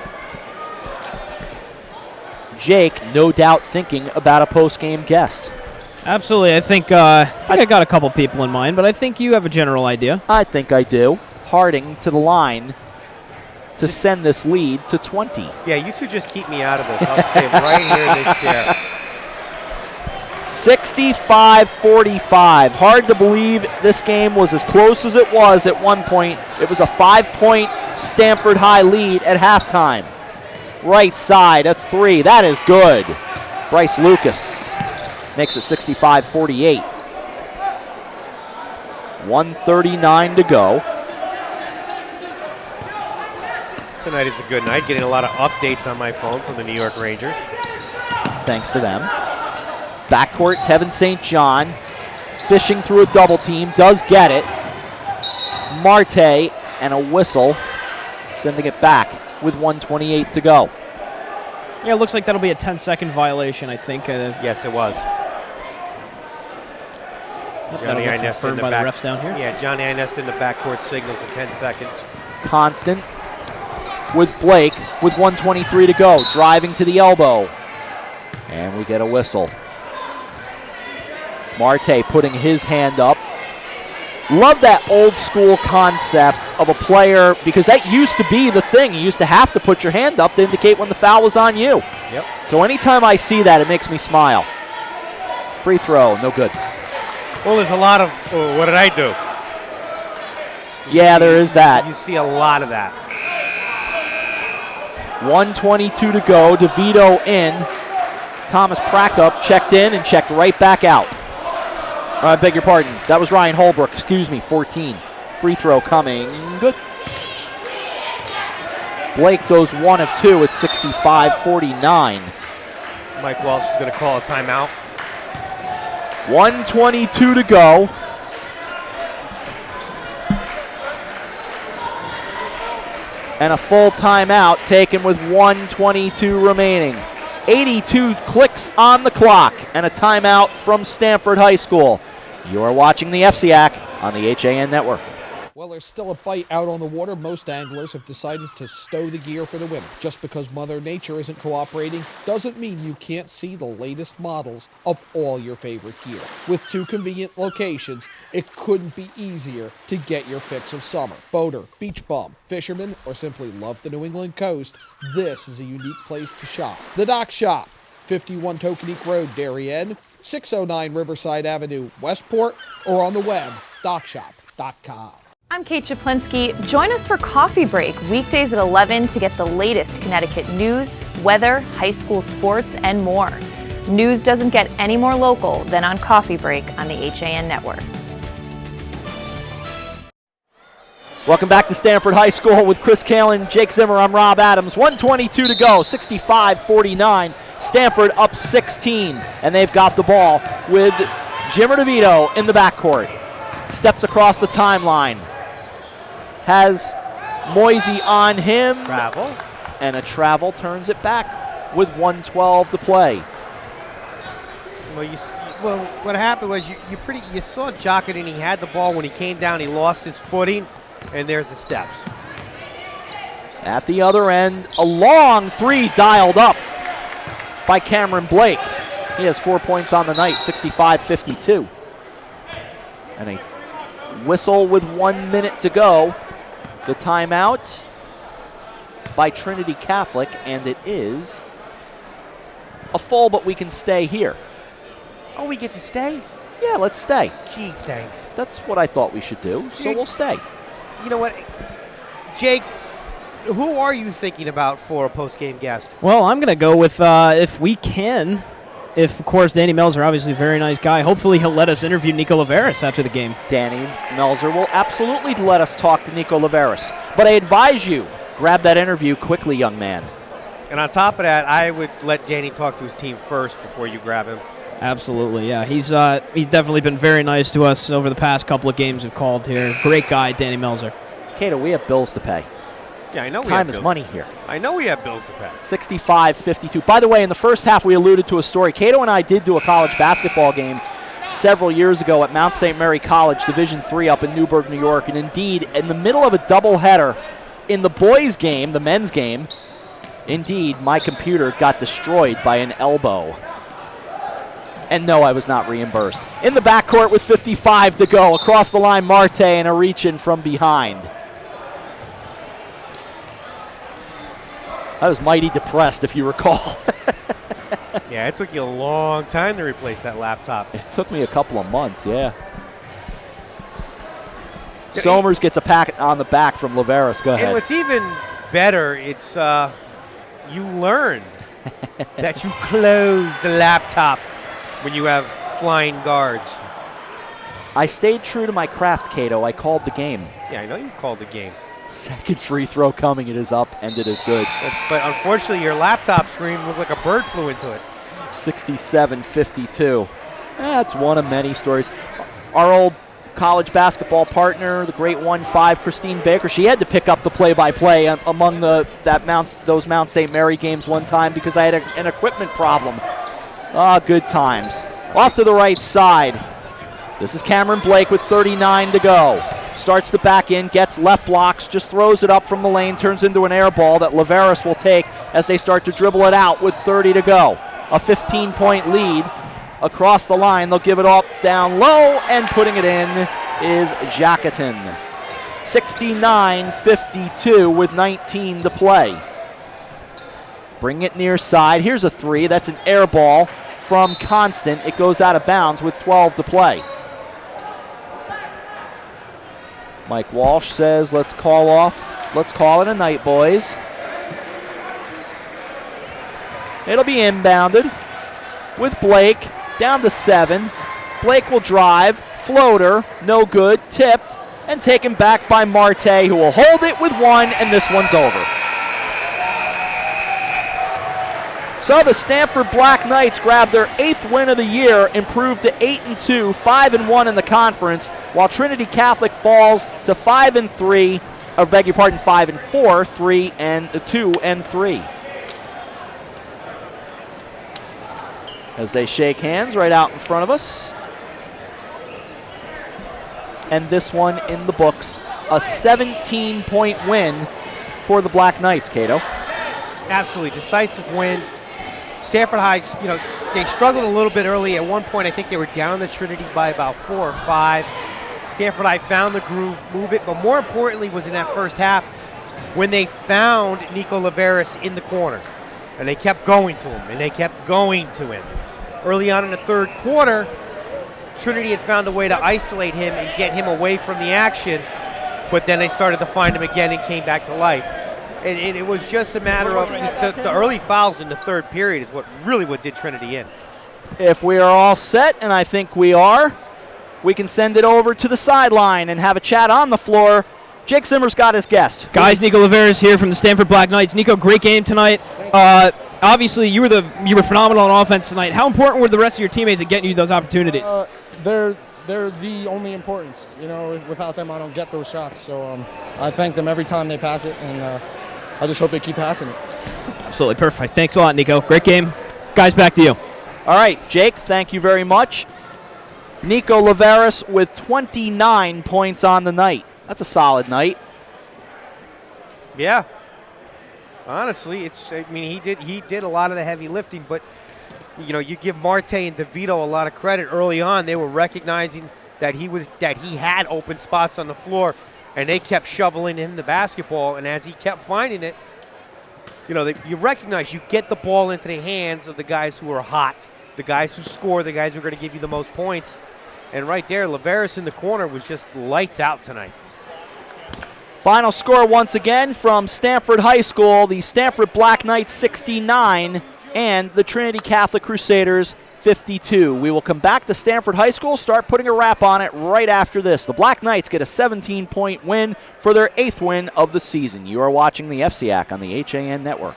Jake, no doubt thinking about a post-game guest. Absolutely. I think I got a couple people in mind, but I think you have a general idea. I think I do. Harding to the line to send this lead to 20. Yeah, you two just keep me out of this. I'll stay right here in this chair. 65-45. Hard to believe this game was as close as it was at one point. It was a 5-point Stamford High lead at halftime. Right side, a three. That is good. Bryce Lucas makes it 65-48. 1:39 to go. Tonight is a good night. Getting a lot of updates on my phone from the New York Rangers. Thanks to them. Backcourt, Tevin St. John fishing through a double team. Does get it. Marte and a whistle sending it back with 1:28 to go. Yeah, it looks like that'll be a 10-second violation, I think. Yes, it was. Johnny Inest in the back. The refs down here. Yeah, Johnny Inest in the backcourt signals at 10 seconds. Constant with Blake with 1:23 to go. Driving to the elbow. And we get a whistle. Marte putting his hand up. Love that old school concept of a player, because that used to be the thing. You used to have to put your hand up to indicate when the foul was on you. Yep. So anytime I see that, it makes me smile. Free throw, no good. Well, there's a lot of, what did I do? Yeah, there is that. You see a lot of that. 1:22 to go. DeVito in. Thomas Prackup checked in and checked right back out. I beg your pardon. That was Ryan Holbrook. Excuse me, 14. Free throw coming. Good. Blake goes 1 of 2 at 65-49. Mike Walsh is going to call a timeout. 1:22 to go. And a full timeout taken with 1:22 remaining. 82 clicks on the clock and a timeout from Stamford High School. You're watching the FCIAC on the HAN Network. Well, there's still a bite out on the water. Most anglers have decided to stow the gear for the winter. Just because Mother Nature isn't cooperating doesn't mean you can't see the latest models of all your favorite gear. With 2 convenient locations, it couldn't be easier to get your fix of summer. Boater, beach bum, fisherman, or simply love the New England coast, this is a unique place to shop. The Dock Shop, 51 Tokenique Road, Darien, 609 Riverside Avenue, Westport, or on the web, dockshop.com. I'm Kate Chaplinsky. Join us for Coffee Break weekdays at 11 to get the latest Connecticut news, weather, high school sports, and more. News doesn't get any more local than on Coffee Break on the HAN Network. Welcome back to Stamford High School with Chris Kalin, Jake Zimmer. I'm Rob Adams. 1:22 to go, 65-49. Stamford up 16, and they've got the ball with Jimmer DeVito in the backcourt. Steps across the timeline. Has Moisey on him. Travel. And a travel turns it back with 1:12 to play. Well, what happened was you saw Jockett, and he had the ball. When he came down, he lost his footing, and there's the steps. At the other end, a long three dialed up by Cameron Blake. He has 4 points on the night, 65-52. And a whistle with 1 minute to go. The timeout by Trinity Catholic, and it is a full, but we can stay here. Oh, we get to stay? Yeah, let's stay. Gee, thanks. That's what I thought we should do, so we'll stay. You know what, Jake, who are you thinking about for a post-game guest? Well, I'm going to go with, if we can, if, of course, Danny Melzer, obviously a very nice guy. Hopefully he'll let us interview Nico Laveris after the game. Danny Melzer will absolutely let us talk to Nico Laveris. But I advise you, grab that interview quickly, young man. And on top of that, I would let Danny talk to his team first before you grab him. Absolutely, yeah. He's definitely been very nice to us over the past couple of games we've called here. Great guy, Danny Melzer. Cato, we have bills to pay. Yeah, I know. Time is money here. I know we have bills to pay. 65-52. By the way, in the first half, we alluded to a story. Cato and I did do a college basketball game several years ago at Mount St. Mary College, Division III up in Newburgh, New York. And indeed, in the middle of a doubleheader in the boys' game, the men's game, Indeed, my computer got destroyed by an elbow. And no, I was not reimbursed. In the backcourt with 55 to go. Across the line, Marte and a reach-in from behind. I was mighty depressed, if you recall. Yeah, it took you a long time to replace that laptop. It took me a couple of months, yeah. Somers gets a packet on the back from Laveris. Go ahead. And what's even better, it's you learned that you close the laptop when you have flying guards. I stayed true to my craft, Cato. I called the game. Yeah, I know you called the game. Second free throw coming. It is up, and it is good. But unfortunately, your laptop screen looked like a bird flew into it. 67-52. That's one of many stories. Our old college basketball partner, the great 1-5, Christine Baker, she had to pick up the play-by-play among those Mount St. Mary games one time because I had an equipment problem. Good times. Off to the right side. This is Cameron Blake with 39 to go. Starts to back in, gets left blocks, just throws it up from the lane, turns into an air ball that Laveris will take as they start to dribble it out with 30 to go. A 15-point lead. Across the line, they'll give it up down low, and putting it in is Jacketon. 69-52 with 19 to play. Bring it near side. Here's a three. That's an air ball from Constant. It goes out of bounds with 12 to play. Mike Walsh says, let's call it a night, boys. It'll be inbounded with Blake. Down to 7. Blake will drive. Floater, no good. Tipped and taken back by Marte, who will hold it with 1, and this one's over. So the Stamford Black Knights grab their 8th win of the year, improved to 8-2, 5-1 in the conference, while Trinity Catholic falls to 5-3, or beg your pardon, 5-4, 2-3. As they shake hands right out in front of us. And this one in the books, a 17-point win for the Black Knights, Cato. Absolutely decisive win. Stamford High, they struggled a little bit early. At one point, I think they were down to Trinity by about 4 or 5. Stamford High found the groove, move it, but more importantly was in that first half when they found Nico Laveris in the corner. And they kept going to him, and they kept going to him. Early on in the third quarter, Trinity had found a way to isolate him and get him away from the action, but then they started to find him again and came back to life. And it was just a matter of just the early fouls in the third period is what did Trinity in. If we are all set, and I think we are, we can send it over to the sideline and have a chat on the floor. Jake Zimmer's got his guest. Guys, Nico Laveris here from the Stamford Black Knights. Nico, great game tonight. Obviously, you were phenomenal on offense tonight. How important were the rest of your teammates at getting you those opportunities? They're the only importance. Without them, I don't get those shots. So I thank them every time they pass it, and I just hope they keep passing it. Absolutely perfect. Thanks a lot, Nico. Great game. Guys, back to you. All right, Jake, thank you very much. Nico Laveris with 29 points on the night. That's a solid night. Yeah. Honestly, he did a lot of the heavy lifting, but you give Marte and DeVito a lot of credit early on. They were recognizing that he had open spots on the floor, and they kept shoveling him the basketball. And as he kept finding it, you recognize you get the ball into the hands of the guys who are hot, the guys who score, the guys who are going to give you the most points. And right there, Laveris in the corner was just lights out tonight. Final score once again from Stamford High School, the Stamford Black Knights 69 and the Trinity Catholic Crusaders 52. We will come back to Stamford High School, start putting a wrap on it right after this. The Black Knights get a 17-point win for their 8th win of the season. You are watching the FCIAC on the HAN Network.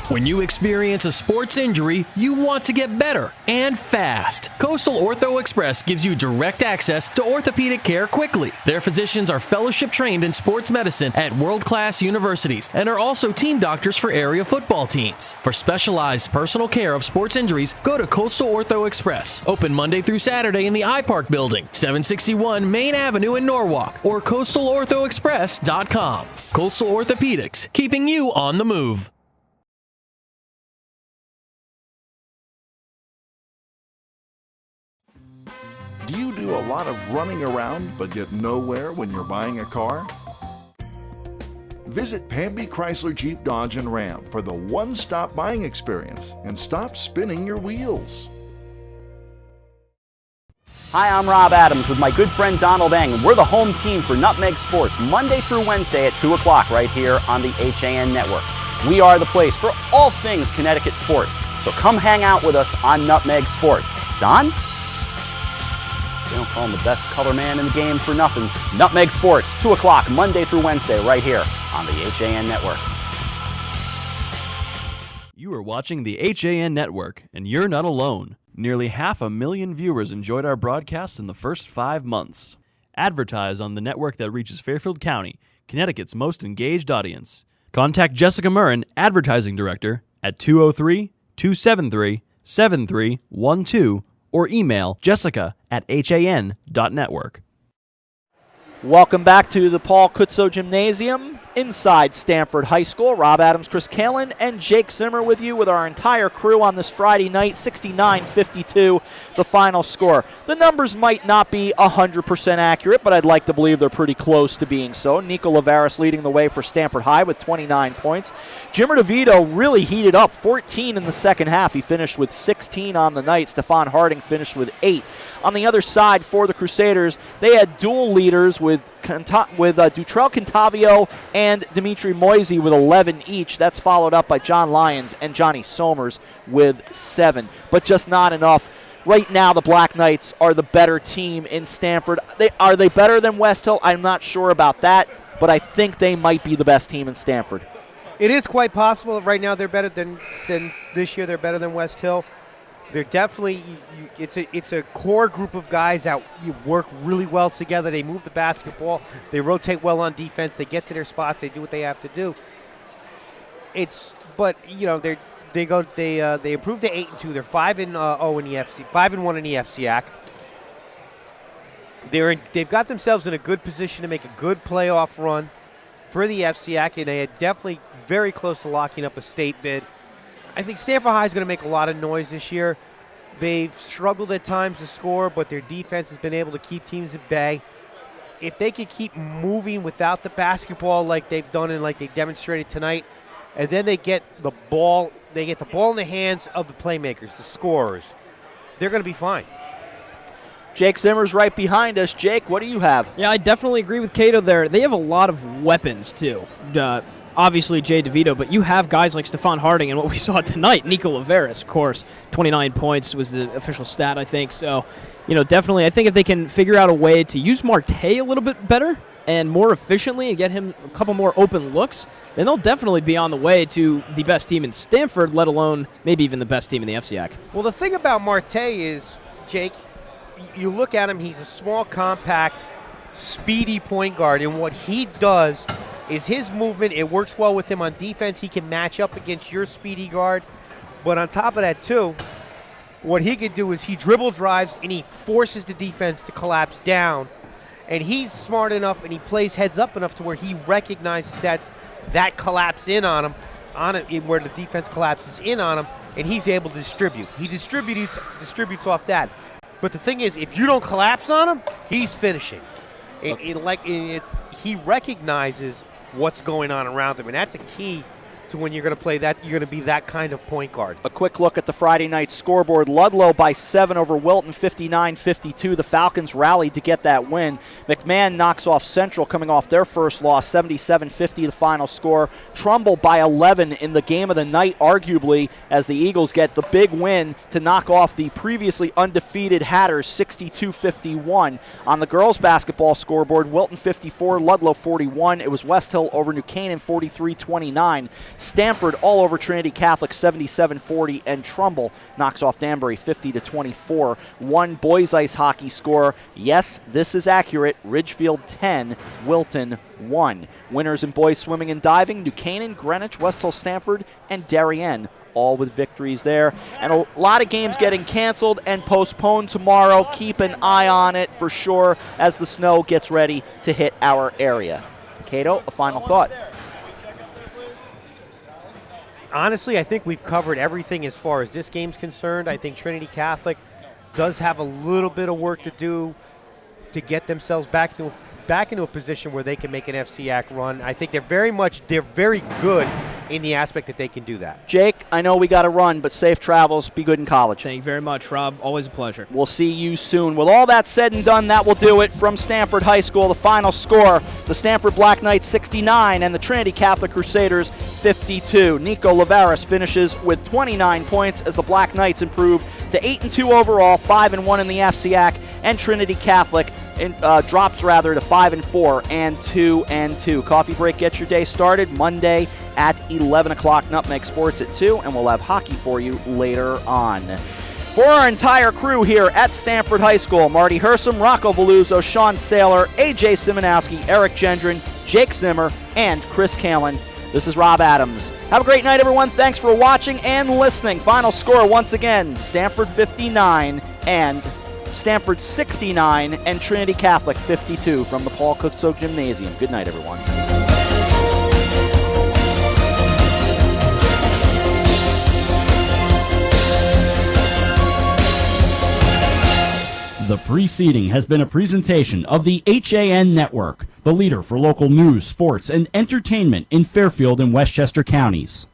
When you experience a sports injury, you want to get better and fast. Coastal Ortho Express gives you direct access to orthopedic care quickly. Their physicians are fellowship trained in sports medicine at world-class universities and are also team doctors for area football teams. For specialized personal care of sports injuries, go to Coastal Ortho Express, open Monday through Saturday in the iPark building, 761 Main Avenue in Norwalk, or coastalorthoexpress.com. Coastal Orthopedics, keeping you on the move. Do you do a lot of running around but get nowhere when you're buying a car? Visit Pamby Chrysler Jeep Dodge and Ram for the one-stop buying experience and stop spinning your wheels. Hi, I'm Rob Adams with my good friend Donald Eng, and we're the home team for Nutmeg Sports, Monday through Wednesday at 2 o'clock right here on the HAN Network. We are the place for all things Connecticut sports, so come hang out with us on Nutmeg Sports. Don? They don't call him the best color man in the game for nothing. Nutmeg Sports, 2 o'clock, Monday through Wednesday, right here on the HAN Network. You are watching the HAN Network, and you're not alone. Nearly 500,000 viewers enjoyed our broadcasts in the first 5 months. Advertise on the network that reaches Fairfield County, Connecticut's most engaged audience. Contact Jessica Murrin, Advertising Director, at 203-273-7312 or email jessica@han.network. Welcome back to the Paul Kutso Gymnasium inside Stamford High School. Rob Adams, Chris Kalin, and Jake Zimmer with you with our entire crew on this Friday night. 69-52, the final score. The numbers might not be 100% accurate, but I'd like to believe they're pretty close to being so. Nico Lavaris leading the way for Stamford High with 29 points. Jimmer DeVito really heated up, 14 in the second half. He finished with 16 on the night. Stephon Harding finished with 8. On the other side for the Crusaders, they had dual leaders with Dutrell Contavio and Dimitri Moisey with 11 each. That's followed up by John Lyons and Johnny Somers with 7, but just not enough. Right now, the Black Knights are the better team in Stamford. Are they better than West Hill? I'm not sure about that, but I think they might be the best team in Stamford. It is quite possible. Right now, they're better than this year. They're better than West Hill. They're definitely it's a core group of guys that work really well together. They move the basketball. They rotate well on defense. They get to their spots. They do what they have to do. They improved to 8-2. They're 5-0 in the FC, 5-1 in the FCIAC. They've got themselves in a good position to make a good playoff run for the FCIAC, and they are definitely very close to locking up a state bid. I think Stamford High is going to make a lot of noise this year. They've struggled at times to score, but their defense has been able to keep teams at bay. If they can keep moving without the basketball like they've done and like they demonstrated tonight, and then they get the ball in the hands of the playmakers, the scorers, they're going to be fine. Jake Zimmer's right behind us. Jake, what do you have? Yeah, I definitely agree with Cato there. They have a lot of weapons, too. Obviously, Jay DeVito, but you have guys like Stephon Harding and what we saw tonight, Nico Lavaris, of course. 29 points was the official stat, I think. So, definitely, I think if they can figure out a way to use Marte a little bit better and more efficiently and get him a couple more open looks, then they'll definitely be on the way to the best team in Stamford, let alone maybe even the best team in the FCIAC. Well, the thing about Marte is, Jake, you look at him, he's a small, compact, speedy point guard, and what he does is his movement, it works well with him on defense. He can match up against your speedy guard. But on top of that, too, what he can do is he dribble drives and he forces the defense to collapse down. And he's smart enough and he plays heads up enough to where he recognizes that collapse in on him, where the defense collapses in on him, and he's able to distribute. He distributes off that. But the thing is, if you don't collapse on him, he's finishing. He recognizes what's going on around him, and that's a key to when you're going to play that. You're going to be that kind of point guard. quick look at the Friday night scoreboard. Ludlow by 7 over Wilton, 59-52. The Falcons rallied to get that win. McMahon knocks off Central, coming off their first loss, 77-50 the final score. Trumbull by 11 in the game of the night, arguably, as the Eagles get the big win to knock off the previously undefeated Hatters, 62-51. On the girls basketball scoreboard, Wilton 54, Ludlow 41. It was West Hill over New Canaan, 43-29. Stamford all over Trinity Catholic, 77-40, and Trumbull knocks off Danbury 50-24. One boys ice hockey score. Yes, this is accurate. Ridgefield 10, Wilton 1. Winners in boys swimming and diving, New Canaan, Greenwich, West Hill, Stamford, and Darien, all with victories there. And a lot of games getting canceled and postponed tomorrow. Keep an eye on it for sure as the snow gets ready to hit our area. Cato, a final thought. Honestly, I think we've covered everything as far as this game's concerned. I think Trinity Catholic does have a little bit of work to do to get themselves back into a position where they can make an FCIAC run. I think they're very good in the aspect that they can do that. Jake, I know we got to run, but safe travels. Be good in college. Thank you very much, Rob. Always a pleasure. We'll see you soon. With all that said and done, that will do it from Stamford High School. The final score, the Stamford Black Knights 69 and the Trinity Catholic Crusaders 52. Nico Lavaris finishes with 29 points as the Black Knights improve to 8-2 overall, 5-1 in the FCIAC, and Trinity Catholic drops to 5-4 and 2-2. Coffee break gets your day started Monday at 11 o'clock. Nutmeg Sports at 2, and we'll have hockey for you later on. For our entire crew here at Stamford High School, Marty Hersom, Rocco Veluzzo, Sean Saylor, AJ Simonowski, Eric Gendron, Jake Zimmer, and Chris Kalin. This is Rob Adams. Have a great night, everyone. Thanks for watching and listening. Final score once again, Stamford 59 and Stamford 69 and Trinity Catholic 52 from the Paul Cooksoak Gymnasium. Good night, everyone. The preceding has been a presentation of the HAN Network, the leader for local news, sports, and entertainment in Fairfield and Westchester counties.